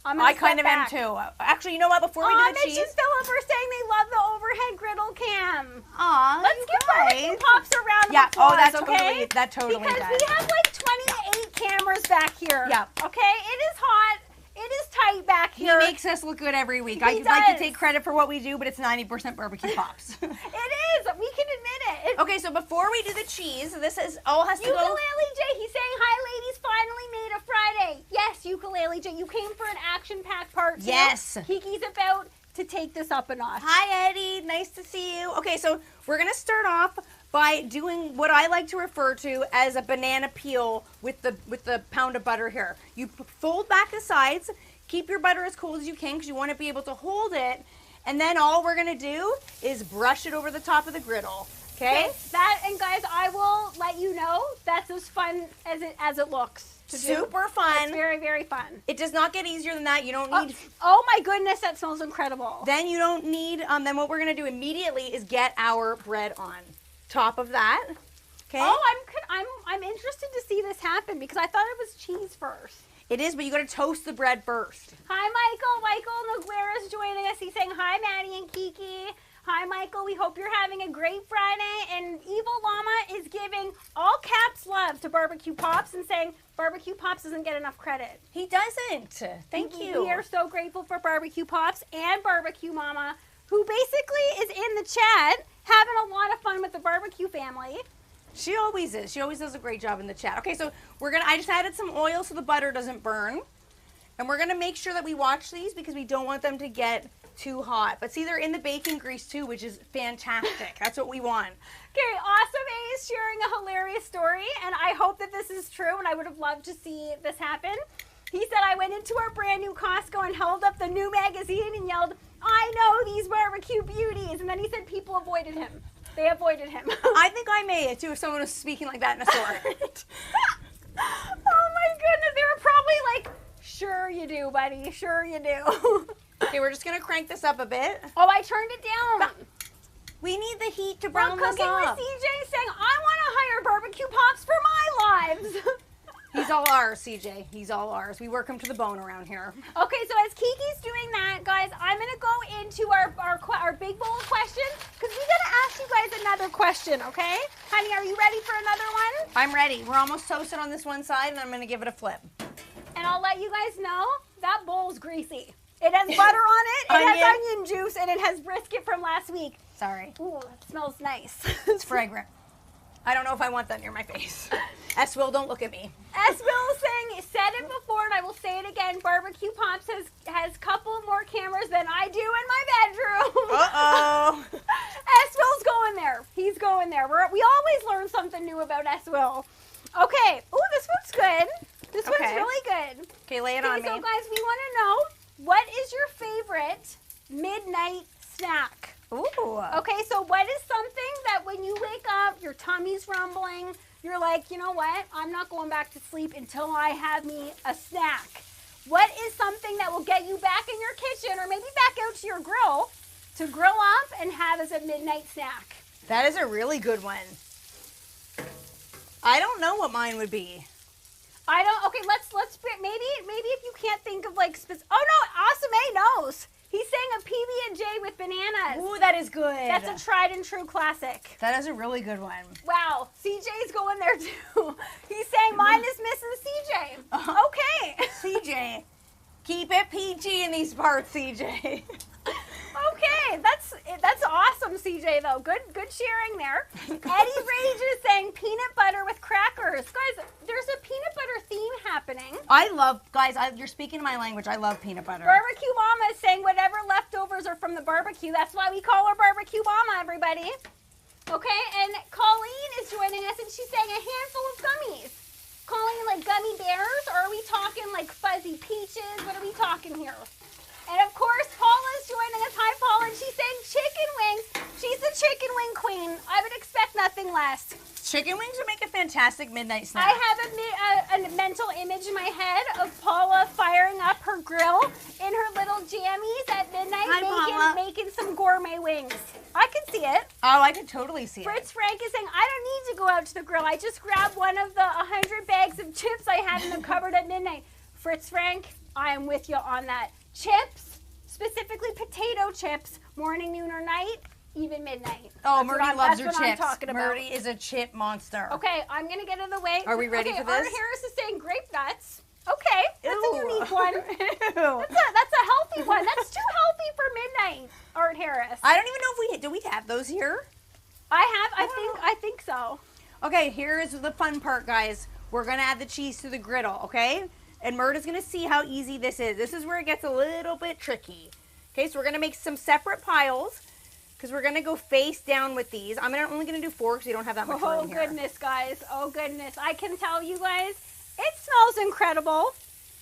I kind of am too. Actually, you know what? Before we do the Mitch cheese, and Philip are saying they love the overhead griddle cam. aw, Let's you give guys. Barbecue Pops a round of Yeah. applause, Oh, that okay? totally Because does. we have like 28 cameras back here. Yeah. Okay, it is hot. It is tight back He here. makes us look good every week. He I'd like to does. take credit for what we do, but it's 90% Barbecue Pops. It is. We can admit it. Okay, so before we do the cheese, this is all has to go. Ukulele J, he's saying, hi ladies, finally made a Friday. Yes, Ukulele J, you came for an action-packed part two. Yes. Kiki's about to take this up a notch. Hi, Eddie. Nice to see you. Okay, so we're going to start off by doing what I like to refer to as a banana peel with the pound of butter here. You fold back the sides, keep your butter as cold as you can because you want to be able to hold it, and then all we're going to do is brush it over the top of the griddle. Okay? That, and guys, I will let you know that's as fun as it looks to do. Super fun. It's very, very fun. It does not get easier than that. You don't need... Oh my goodness, that smells incredible. Then you don't need... then what we're going to do immediately is get our bread on top of that. Okay? Oh, I'm interested to see this happen because I thought it was cheese first. It is, but you got to toast the bread first. Hi, Michael. Michael Noguera is joining us. He's saying hi, Maddie and Kiki. Hi, Michael. We hope you're having a great Friday. And Evil Llama is giving all caps love to Barbecue Pops and saying Barbecue Pops doesn't get enough credit. He doesn't. Thank you. We are so grateful for Barbecue Pops and Barbecue Mama, who basically is in the chat having a lot of fun with the Barbecue family. She always is. She always does a great job in the chat. Okay, so I just added some oil so the butter doesn't burn. And we're gonna make sure that we watch these because we don't want them to get too hot. But see, they're in the bacon grease too, which is fantastic. That's what we want. Okay, Awesome A is sharing a hilarious story, and I hope that this is true, and I would have loved to see this happen. He said, I went into our brand new Costco and held up the new magazine and yelled, I know these barbecue beauties. And then he said people avoided him. They avoided him. I think I may too if someone was speaking like that in a store. Oh my goodness, they were probably like, sure you do, buddy, sure you do. Okay, we're just gonna crank this up a bit. Oh, I turned it down. We need the heat to We're brown this cooking with up. CJ saying, I want to hire Barbecue Pops for my lives. He's all ours, CJ. He's all ours. We work him to the bone around here. Okay, so as Kiki's doing that, guys, I'm going to go into our big bowl of questions because we got to ask you guys another question, okay? Honey, are you ready for another one? I'm ready. We're almost toasted on this one side, and I'm gonna give it a flip. And I'll let you guys know, that bowl's greasy. It has butter on it, it has onion juice, and it has brisket from last week. Sorry. Ooh, it smells nice. It's fragrant. I don't know if I want that near my face. S. Will, don't look at me. S. Will saying, said it before and I will say it again, Barbecue Pops has a couple more cameras than I do in my bedroom. Uh-oh. S. Will's going there. He's going there. We always learn something new about S. Will. Okay. Ooh, this one's good. This one's really good. Okay, lay it on me. So guys, we want to know, what is your favorite midnight snack? Ooh. Okay, so what is something that when you wake up, your tummy's rumbling, you're like, you know what? I'm not going back to sleep until I have me a snack. What is something that will get you back in your kitchen or maybe back out to your grill to grill up and have as a midnight snack? That is a really good one. I don't know what mine would be. I don't. Okay, let's maybe if you can't think of like oh no, Awesome A knows. He's saying a PB&J with bananas. Ooh, that is good. That's a tried and true classic. That is a really good one. Wow, CJ's going there too. He's saying mine is Mrs. CJ. Okay. CJ, keep it PG in these parts, CJ. Okay, that's awesome, CJ. Though good sharing there. Eddie Rage is saying peanut butter with crackers, guys. There's a peanut butter theme happening. You're speaking my language. I love peanut butter. Barbecue Mama is saying whatever leftovers are from the barbecue. That's why we call her Barbecue Mama, everybody. Okay, and Colleen is joining us, and she's saying a handful of gummies. Colleen, like gummy bears, or are we talking like fuzzy peaches? What are we talking here? And of course, Paula's joining us. Hi, Paula, and she's saying chicken wings. She's the chicken wing queen. I would expect nothing less. Chicken wings would make a fantastic midnight snack. I have a mental image in my head of Paula firing up her grill in her little jammies at midnight, making some gourmet wings. I can see it. Oh, I could totally see it. Fritz Frank is saying, I don't need to go out to the grill. I just grabbed one of the 100 bags of chips I had in the cupboard at midnight. Fritz Frank, I am with you on that. Chips, specifically potato chips, morning, noon, or night, even midnight. Oh, Murdy loves her chips. I'm talking about. Murdy is a chip monster. Okay, I'm going to get in the way. Are we ready for this? Art Harris is saying grape nuts. Okay, that's Ew. a unique one. That's a healthy one. That's too healthy for midnight, Art Harris. I don't even know if do we have those here? I think so. Okay, here's the fun part, guys. We're going to add the cheese to the griddle, okay? And Murda's going to see how easy this is. This is where it gets a little bit tricky. Okay, so we're going to make some separate piles because we're going to go face down with these. I'm only going to do 4 because we don't have that much room here. Oh, goodness, guys. Oh, goodness. I can tell you guys, it smells incredible.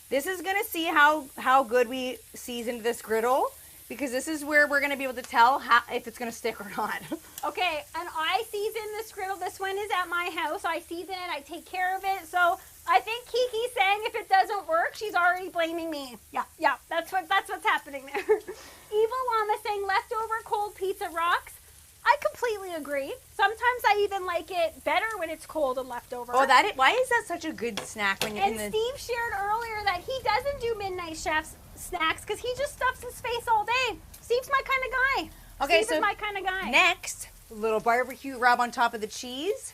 This is going to see how good we seasoned this griddle because this is where we're going to be able to tell if it's going to stick or not. Okay, and I season this griddle. This one is at my house. I season it. I take care of it. So I think Kiki's saying if it doesn't work, she's already blaming me. Yeah, that's what's happening there. Evil Llama saying leftover cold pizza rocks. I completely agree. Sometimes I even like it better when it's cold and leftover. Oh, why is that such a good snack when you And Steve shared earlier that he doesn't do Midnight Chef's snacks because he just stuffs his face all day. Steve's my kind of guy. Okay, Steve is my kind of guy. Next, a little barbecue rub on top of the cheese.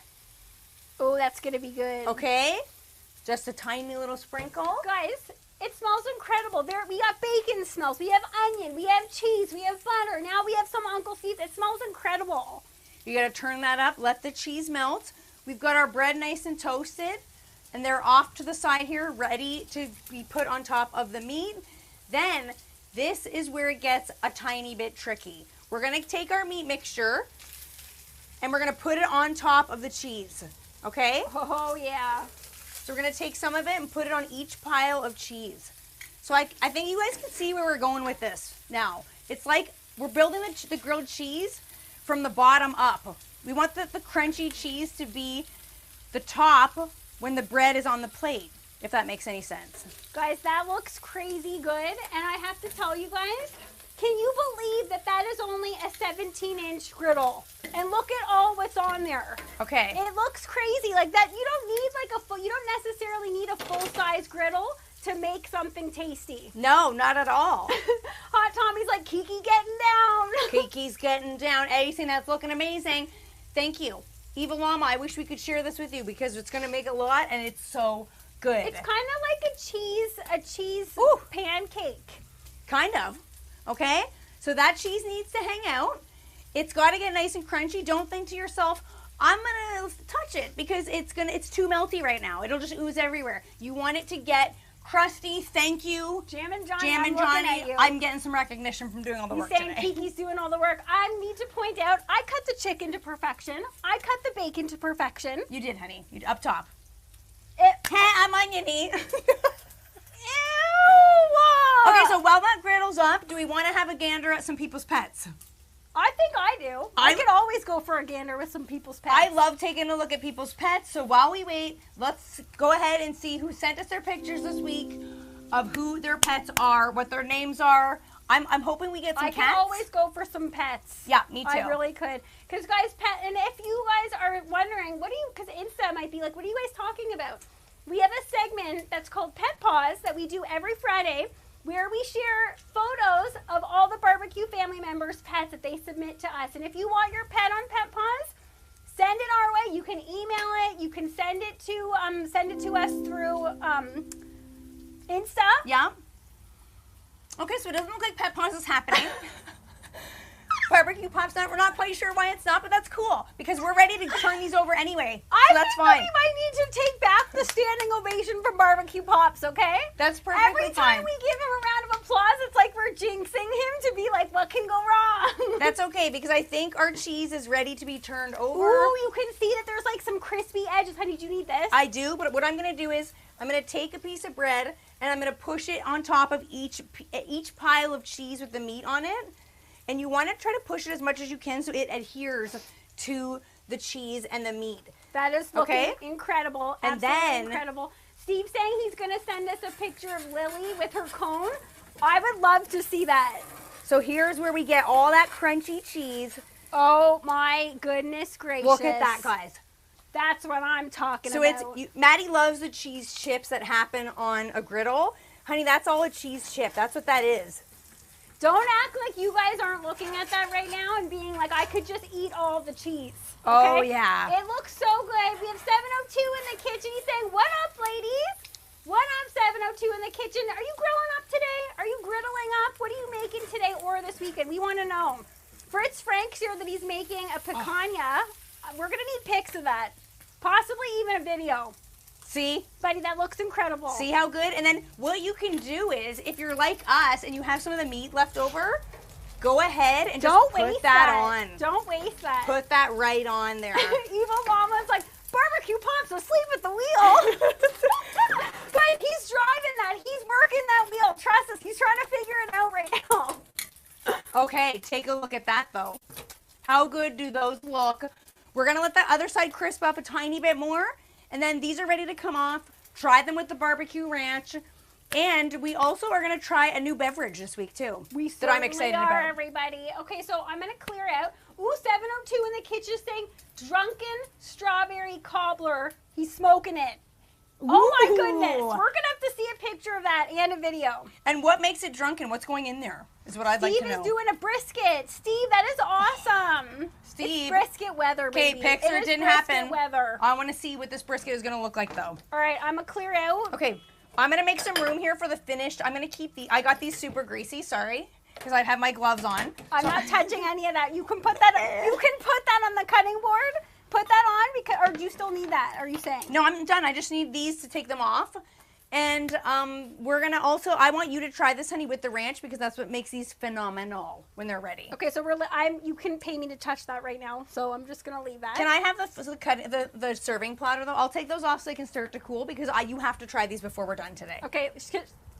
Oh, that's going to be good. Okay, just a tiny little sprinkle. Guys, it smells incredible. We got bacon smells. We have onion. We have cheese. We have butter. Now we have some Uncle Steve's. It smells incredible. You got to turn that up. Let the cheese melt. We've got our bread nice and toasted. And they're off to the side here, ready to be put on top of the meat. Then, this is where it gets a tiny bit tricky. We're going to take our meat mixture, and we're going to put it on top of the cheese. Okay? Oh, yeah. So we're going to take some of it and put it on each pile of cheese. So I think you guys can see where we're going with this now. It's like we're building the grilled cheese from the bottom up. We want the crunchy cheese to be the top when the bread is on the plate, if that makes any sense. Guys, that looks crazy good. And I have to tell you guys, can you believe that is only a 17-inch griddle? And look at all what's on there. Okay. It looks crazy like that. You don't need you don't necessarily need a full-size griddle to make something tasty. No, not at all. Hot Tommy's like, Kiki getting down. Kiki's getting down. Eddie's saying that's looking amazing. Thank you. Evil Llama, I wish we could share this with you because it's going to make a lot and it's so good. It's kind of like a cheese Ooh. pancake. Kind of. Okay? So that cheese needs to hang out. It's got to get nice and crunchy. Don't think to yourself, I'm going to touch it because it's too melty right now. It'll just ooze everywhere. You want it to get crusty. Thank you. Jam and Johnny, Jam and Johnny. I'm getting some recognition from doing all the work today. He's saying Kiki's doing all the work. I need to point out, I cut the chicken to perfection. I cut the bacon to perfection. You did, honey. You up top. Hey, I'm on your knee. Ew! Okay, so while that griddle's up, do we want to have a gander at some people's pets? I think I do. I could always go for a gander with some people's pets. I love taking a look at people's pets. So while we wait, let's go ahead and see who sent us their pictures this week of who their pets are, what their names are. I'm hoping we get some cats. I can always go for some pets. Yeah, me too. I really could. Because guys, and if you guys are wondering, because Insta might be like, what are you guys talking about? We have a segment that's called Pet Paws that we do every Friday, where we share photos of all the BBQ family members' pets that they submit to us. And if you want your pet on Pet Paws, send it our way. You can email it. You can send it to us through Insta. Yeah. Okay, so it doesn't look like Pet Paws is happening. Barbecue Pop's not. We're not quite sure why it's not, but that's cool because we're ready to turn these over anyway. I So that's think fine. that we might need to take back the standing ovation from Barbecue Pops, okay? That's perfectly Every time fine. we give him a round of applause, it's like we're jinxing him to be like, what can go wrong? That's okay because I think our cheese is ready to be turned over. Ooh, you can see that there's like some crispy edges. Honey, do you need this? I do, but what I'm going to do is I'm going to take a piece of bread and I'm going to push it on top of each pile of cheese with the meat on it. And you want to try to push it as much as you can so it adheres to the cheese and the meat. That is looking Okay. incredible. And Absolutely then- incredible. Steve's saying he's going to send us a picture of Lily with her cone. I would love to see that. So here's where we get all that crunchy cheese. Oh my goodness gracious. Look at that, guys. That's what I'm talking So about. Maddie loves the cheese chips that happen on a griddle. Honey, that's all a cheese chip. That's what that is. Don't act like you guys aren't looking at that right now and being like, I could just eat all the cheese. Oh, okay? yeah. It looks so good. We have 702 in the kitchen. He's saying, what up, ladies? What up, 702 in the kitchen? Are you grilling up today? Are you griddling up? What are you making today or this weekend? We want to know. Fritz Frank's here that he's making a picanha. We're going to need pics of that. Possibly even a video. See? Buddy, that looks incredible. See how good? And then what you can do is, if you're like us and you have some of the meat left over, go ahead and Don't just put waste that that. on. Don't waste that. Put that right on there. Evil Mama's like, Barbecue Pop's asleep at the wheel. Guys, he's driving that. He's working that wheel. Trust us. He's trying to figure it out right now. Okay, take a look at that though. How good do those look? We're gonna let that other side crisp up a tiny bit more, and then these are ready to come off. Try them with the barbecue ranch, and we also are gonna try a new beverage this week too. We that I'm certainly excited are, about. everybody. Okay, so I'm gonna clear out. Ooh, 702 in the kitchen saying drunken strawberry cobbler. He's smoking it. Oh my goodness. Ooh. We're gonna have to see a picture of that and a video. And what makes it drunken? What's going in there? Is what I'd like to Steve know. is doing a brisket. Steve, that is awesome. Steve. It's brisket weather, Okay, baby. picture It is didn't brisket happen. weather. I want to see what this brisket is gonna look like though. All right, I'm gonna clear out. Okay, I'm gonna make some room here for the finished. I'm gonna keep I got these super greasy, sorry, because I have my gloves on. I'm not touching any of that. You can put that. You can put that on the cutting board. Put that on because, or do you still need that? Are you saying? No, I'm done. I just need these to take them off. And we're gonna also, I want you to try this, honey, with the ranch because that's what makes these phenomenal when they're ready. Okay, so you can pay me to touch that right now, so I'm just gonna leave that. Can I have the serving platter though? I'll take those off so they can start to cool because you have to try these before we're done today. Okay.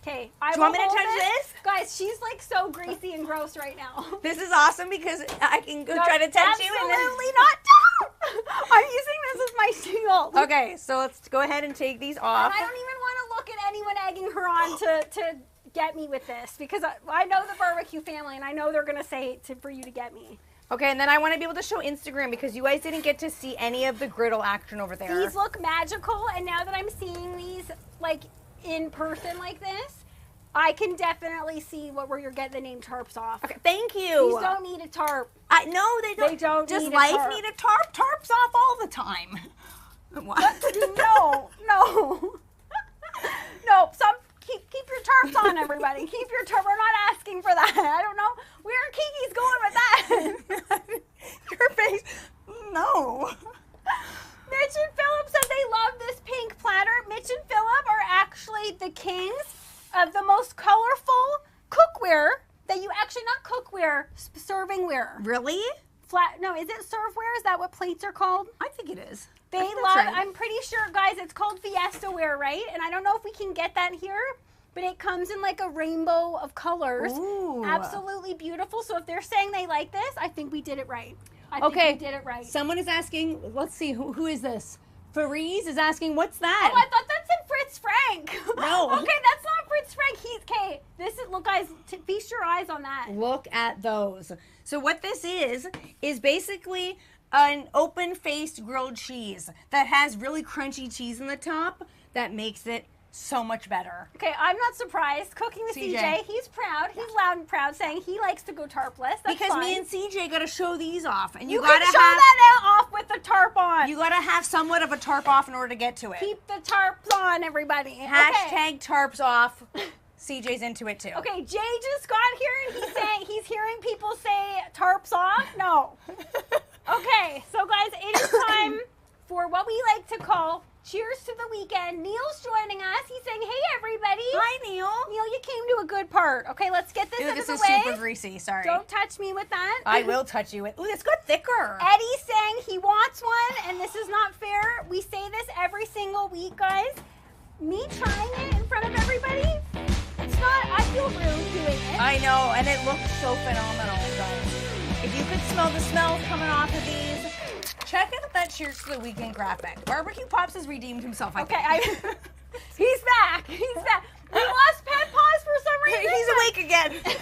Okay. Do you want me to touch this? Guys, she's like so greasy and gross right now. This is awesome because I can go try to touch you and then. Absolutely not. I'm using this as my shield. Okay, so let's go ahead and take these off. And I don't even want to look at anyone egging her on to get me with this because I know the barbecue family and I know they're gonna say for you to get me. Okay, and then I want to be able to show Instagram because you guys didn't get to see any of the griddle action over there. These look magical, and now that I'm seeing these like in person like this, I can definitely see where you're getting the name Tarps off. Okay, thank you. These don't need a tarp. No, they don't. They don't Does need a life tarp. need a tarp? Tarps off all the time. What? No. No, keep your tarps on, everybody. Keep your tarp. We're not asking for that. I don't know where Kiki's going with that. Your face. No. Mitch and Philip said they love this pink platter. Mitch and Philip are actually the kings of the most colorful cookware that you actually, not cookware, servingware. Really? No, is it serveware? Is that what plates are called? I think it is. They I think love, that's right. I'm pretty sure, guys, it's called Fiesta ware, right? And I don't know if we can get that here, but it comes in like a rainbow of colors. Ooh. Absolutely beautiful. So if they're saying they like this, I think we did it right. I Okay. think we did it right. Someone is asking, let's see, who is this? Fareeze is asking, what's that? Oh, I thought that's in Fritz Frank. No. Okay, that's not Fritz Frank. Okay, this is, look, guys, feast your eyes on that. Look at those. So what this is basically an open-faced grilled cheese that has really crunchy cheese in the top that makes it so much better. Okay, I'm not surprised. Cooking with CJ, he's proud. He's loud and proud, saying he likes to go tarpless. That's Because fine. me and CJ got to show these off, and You gotta can show have that off with the tarp on. you gotta have somewhat of a tarp off in order to get to it. Keep the tarps on, everybody. Okay. Hashtag tarps off. CJ's into it too. Okay, Jay just got here and he's saying he's hearing people say tarps off. No. Okay, so guys, it is time for what we like to call cheers to the weekend. Neil's joining us. He's saying, hey, everybody. Hi, Neil. Neil, you came to a good part. Okay, let's get this Ew, out this of is the way. super greasy. Sorry. Don't touch me with that. I will touch you with. Ooh, it's got thicker. Eddie's saying he wants one, and this is not fair. We say this every single week, guys. Me trying it in front of everybody, it's not, I feel rude doing it. I know, and it looks so phenomenal, guys. If you could smell the smells coming off of these, check out that Cheers to the Weekend graphic. Barbecue Pops has redeemed himself, I think. Okay, he's back. He's back. We lost Pet Paws for some reason. He's awake again.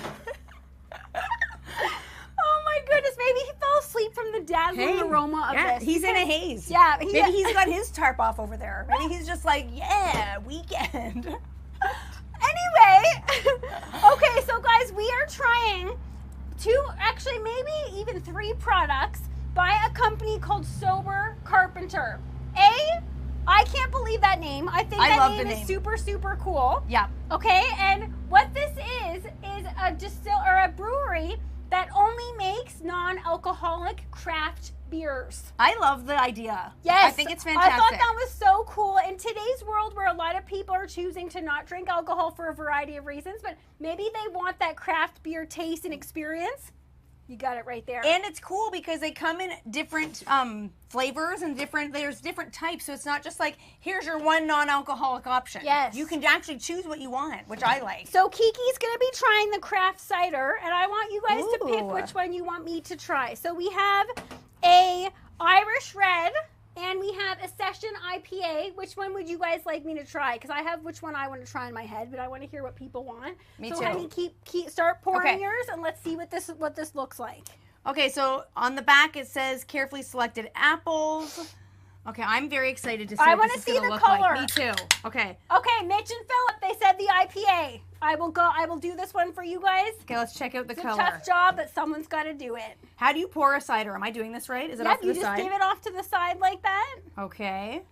Oh my goodness, maybe he fell asleep from the dazzling aroma of this. He's in a haze. Yeah. Maybe he's got his tarp off over there. Maybe he's just like, yeah, weekend. Anyway, okay, so guys, we are trying two, actually maybe even 3 products by a company called Sober Carpenter. I can't believe that name. I think that name is super, super cool. Yeah. Okay, and what this is a brewery that only makes non-alcoholic craft beers. I love the idea. Yes. I think it's fantastic. I thought that was so cool. In today's world where a lot of people are choosing to not drink alcohol for a variety of reasons, but maybe they want that craft beer taste and experience. You got it right there. And it's cool because they come in different flavors and there's different types. So it's not just like, here's your one non-alcoholic option. Yes. You can actually choose what you want, which I like. So Kiki's going to be trying the craft cider, and I want you guys to pick Ooh. which one you want me to try. So we have a Irish Red, and we have a Session IPA. Which one would you guys like me to try? Because I have which one I want to try in my head, but I want to hear what people want. Me so too. honey, start pouring Okay. yours, and let's see what this looks like. Okay, so on the back it says carefully selected apples. Okay, I'm very excited to see I what wanna this is see going to the look color. like. Me too. Okay. Okay, Mitch and Philip, they said the IPA. I will do this one for you guys. Okay, let's check out the It's color. a tough job, but some's got to do it. How do you pour a cider? Am I doing this right? Is it Yep, off to you the just side? give it off to the side like that. Okay.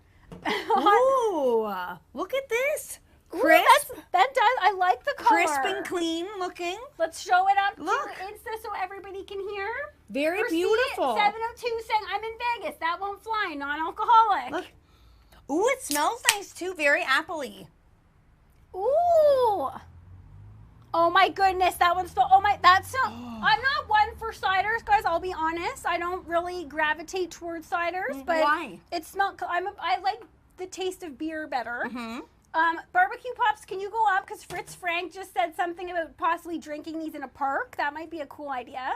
Ooh, look at this. Ooh, Crisp. that does. I like the color. Crisp and clean looking. Let's show it up Look. to Insta so everybody can hear. Very Proceed beautiful. 702 saying, I'm in Vegas. That won't fly. Non-alcoholic. Look. Ooh, it smells nice too. Very appley. Ooh. Oh my goodness, that one's so. That's so. I'm not one for ciders, guys. I'll be honest. I don't really gravitate towards ciders, but Why? it smells. I like the taste of beer better. Mm-hmm. Barbecue Pops, can you go up? Because Fritz Frank just said something about possibly drinking these in a park. That might be a cool idea.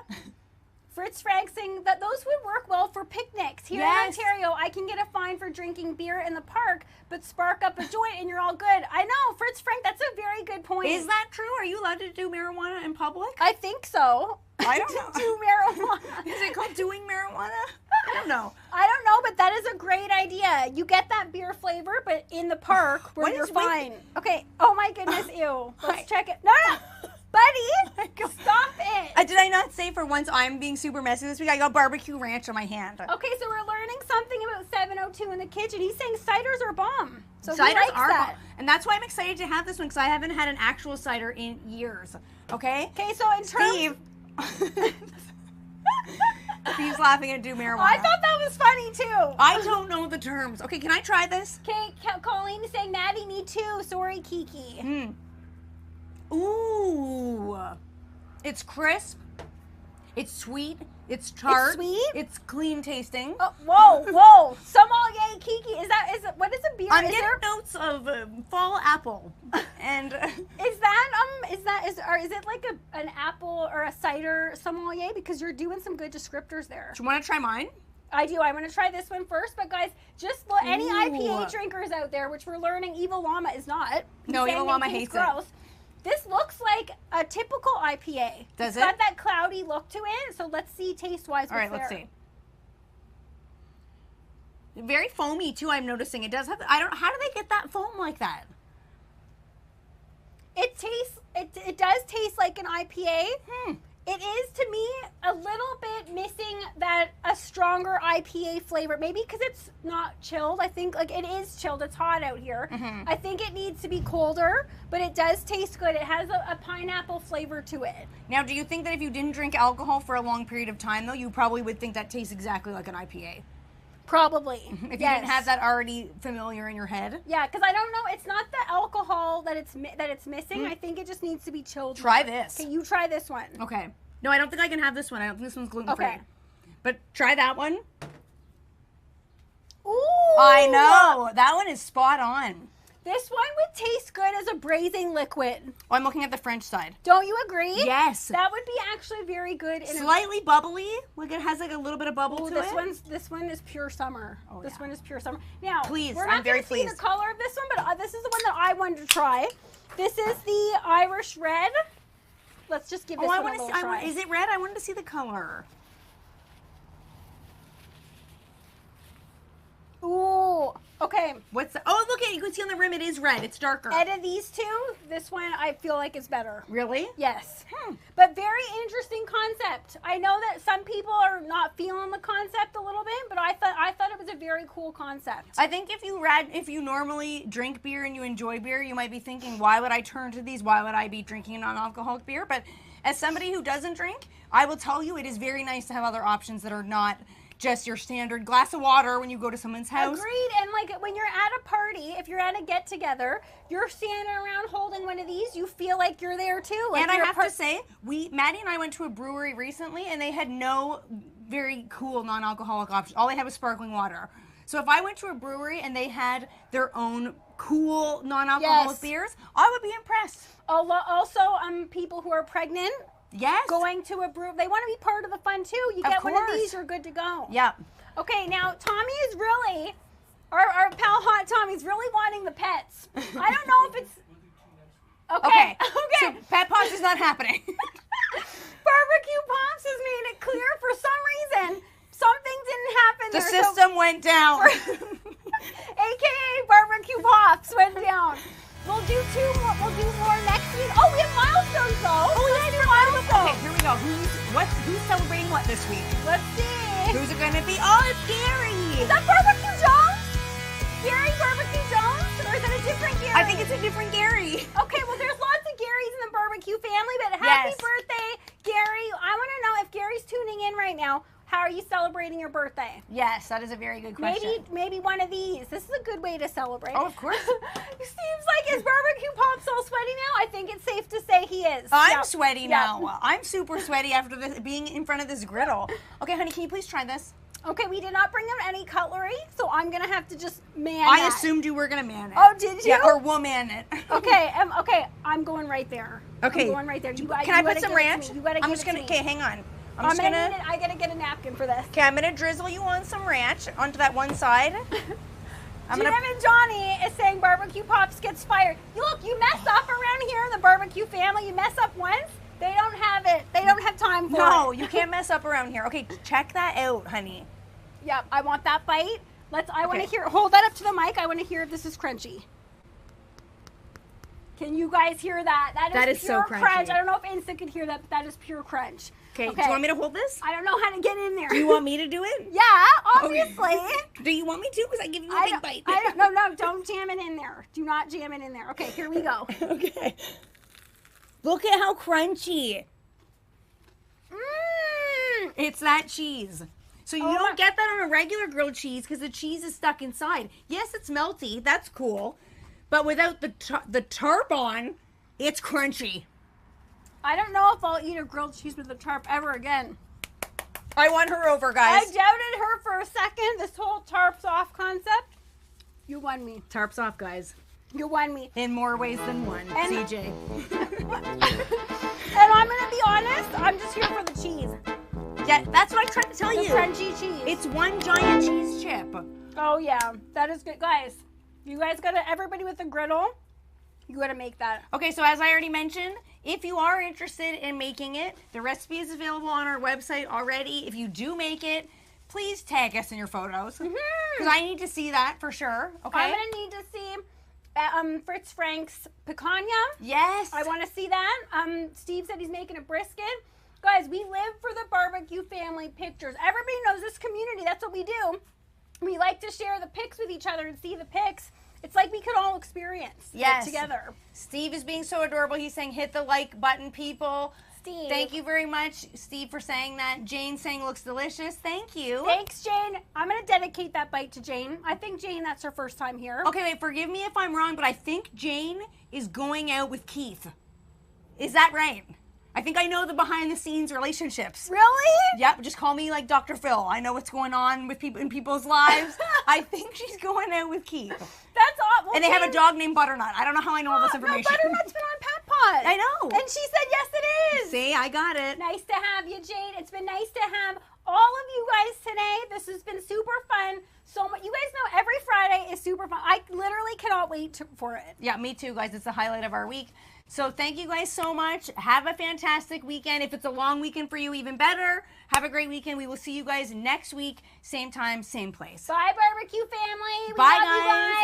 Fritz Frank saying that those would work well for picnics. Here Yes. in Ontario, I can get a fine for drinking beer in the park, but spark up a joint and you're all good. I know, Fritz Frank, that's a very good point. Is that true? Are you allowed to do marijuana in public? I think so. I don't know. To do marijuana. Is it called doing marijuana? I don't know. I don't know, but that is a great idea. You get that beer flavor, but in the park where What you're is with- fine. Okay. Oh my goodness, ew. Let's Hi. check it. No, buddy, stop it. Did I not say for once I'm being super messy this week? I got barbecue ranch on my hand. Okay, so we're learning something about 702 in the kitchen. He's saying ciders are bomb. So he Ciders likes are that. bomb. And that's why I'm excited to have this one because I haven't had an actual cider in years. Okay? Okay, so in terms... Steve. Steve's laughing at do marijuana. I thought that was funny too. I don't know the terms. Okay, can I try this? Okay, Colleen is saying, Maddie, me too. Sorry, Kiki. Ooh. It's crisp. It's sweet. It's tart. It's sweet? It's clean tasting. Oh, whoa. Sommelier Kiki. What is a beer? I'm Is getting there- notes of fall apple. And Is it like an apple or a cider sommelier? Because you're doing some good descriptors there. do you want to try mine? I do. I'm going to try this one first. But guys, just look, any Ooh. IPA drinkers out there, which we're learning Evil Llama is not. No, saying Evil they Llama think hates it's it. gross. This looks like a typical IPA. Does It's got it? that cloudy look to it. So let's see taste-wise All right, what's let's there. see. Very foamy too. I'm noticing it does have. How do they get that foam like that? It tastes. It does taste like an IPA. It is, to me, a little bit missing a stronger IPA flavor. Maybe because it's not chilled. I think, like, it is chilled. It's hot out here. Mm-hmm. I think it needs to be colder, but it does taste good. It has a pineapple flavor to it. Now, do you think that if you didn't drink alcohol for a long period of time, though, you probably would think that tastes exactly like an IPA? Probably. If you didn't have that already familiar in your head? Yeah, because I don't know. It's not the alcohol that it's missing. I think it just needs to be chilled. Try this. Okay, you try this one. Okay. No, I don't think I can have this one. I don't think this one's gluten-free. Okay. But try that one. Ooh. I know. That one is spot on. This one would taste good as a braising liquid. Oh, I'm looking at the French side. Don't you agree? Yes. That would be actually very good. In Slightly bubbly. Like it has like a little bit of bubble to this it. This one is pure summer. Oh, this yeah. one is pure summer. Now, Please, we're I'm not very gonna see pleased. the color of this one, but this is the one that I wanted to try. This is the Irish Red. Let's just give this one a little try. Is it red? I wanted to see the color. Ooh. Okay. What's the, oh, look at it. You can see on the rim it is red. It's darker. Out of these two, this one I feel like is better. Really? Yes. But very interesting concept. I know that some people are not feeling the concept a little bit, but I thought it was a very cool concept. I think if you normally drink beer and you enjoy beer, you might be thinking, why would I turn to these? Why would I be drinking a non-alcoholic beer? But as somebody who doesn't drink, I will tell you it is very nice to have other options that are not just your standard glass of water when you go to someone's house. Agreed. And like when you're at a party, if you're at a get together, you're standing around holding one of these, you feel like you're there too. Like And I have to say, Maddie and I went to a brewery recently and they had no very cool non-alcoholic options. All they had was sparkling water. So if I went to a brewery and they had their own cool non-alcoholic beers, I would be impressed. Also, people who are pregnant, Yes. going to a brew, they want to be part of the fun too. You get one of these, you're good to go. Yep. Okay, now Tommy is really, our pal Hot Tommy's really wanting the pets. I don't know if it's, okay. So Pet Pops is not happening. Barbecue Pops has made it clear for some reason something didn't happen The there. system went down. AKA Barbecue Pops went down. We'll do two more. We'll do more next week. Oh, we have milestones though. Oh, Okay, here we go. Who's celebrating what this week? Let's see. Who's it gonna be? Oh, it's Gary. Is that Barbecue Jones? Gary Barbecue Jones? Or is it a different Gary? I think it's a different Gary. Okay, well, there's lots of Garys in the barbecue family, but happy Yes. birthday, Gary. I want to know if Gary's tuning in right now. How are you celebrating your birthday? Yes, that is a very good question. Maybe one of these. This is a good way to celebrate. Oh, of course. Seems like his barbecue Pop's all sweaty now. I think it's safe to say he is. I'm Yeah. sweaty Yeah. now. I'm super sweaty after being in front of this griddle. Okay, honey, can you please try this? Okay, we did not bring him any cutlery, so I'm gonna have to just man I that. assumed you were gonna man it. Oh, did you? Yeah, or we'll man it. Okay, I'm going right there. Okay. I'm going right there. Can I put some ranch? You gotta I'm give just it to gonna. me. Okay, hang on. I gotta get a napkin for this. Okay, I'm gonna drizzle you on some ranch onto that one side. Jim and Johnny is saying Barbecue Pops gets fired. Look, you mess up around here in the barbecue family. You mess up once, they don't have it. They don't have time for it. No, you can't mess up around here. Okay, check that out, honey. Yep, I want that bite. I want to Okay. hear. Hold that up to the mic. I want to hear if this is crunchy. Can you guys hear that? That is pure so crunchy. crunch. I don't know if Insta could hear that, but that is pure crunch. Okay, do you want me to hold this? I don't know how to get in there. Do you want me to do it? Yeah, obviously. Do you want me to? Because I give you a big bite. No, don't jam it in there. Do not jam it in there. Okay, here we go. Okay. Look at how crunchy. Mmm. It's that cheese. So you don't get that on a regular grilled cheese because the cheese is stuck inside. Yes, it's melty. That's cool. But without the tarp on, it's crunchy. I don't know if I'll eat a grilled cheese with a tarp ever again. I won her over, I guys. doubted her for a second. This whole tarps off concept. You won me. Tarps off, guys. You won me. In more ways than one, And- CJ. And I'm gonna be honest. I'm just here for the cheese. Yeah, that's what I tried to tell The you. crunchy cheese. It's one giant cheese chip. Oh yeah, that is good, guys. You guys gotta. Everybody with a griddle, you gotta make that. Okay, so as I already mentioned, if you are interested in making it, the recipe is available on our website already. If you do make it, please tag us in your photos. Because I need to see that for sure. Okay? I'm gonna need to see Fritz Frank's picanha. Yes. I want to see that. Steve said he's making a brisket. Guys, we live for the barbecue family pictures. Everybody knows this community. That's what we do. We like to share the pics with each other and see the pics. It's like we could all experience it together. Steve is being so adorable. He's saying hit the like button, people. Steve. Thank you very much, Steve, for saying that. Jane saying looks delicious. Thank you. Thanks, Jane. I'm going to dedicate that bite to Jane. I think, Jane, that's her first time here. Okay, wait, forgive me if I'm wrong, but I think Jane is going out with Keith. Is that right? I think I know the behind-the-scenes relationships. Really? Yep, just call me like Dr. Phil. I know what's going on with people in people's lives. I think she's going out with Keith. That's awful. And they have a dog named Butternut. I don't know how I know all this information. No, Butternut's been on Pat Pot. I know. And she said, yes, it is. See, I got it. Nice to have you, Jane. It's been nice to have all of you guys today. This has been super fun. So much. You guys know every Friday is super fun. I literally cannot wait for it. Yeah, me too, guys. It's the highlight of our week. So thank you guys so much. Have a fantastic weekend. If it's a long weekend for you, even better. Have a great weekend. We will see you guys next week. Same time, same place. Bye, barbecue family. We Bye, love you guys.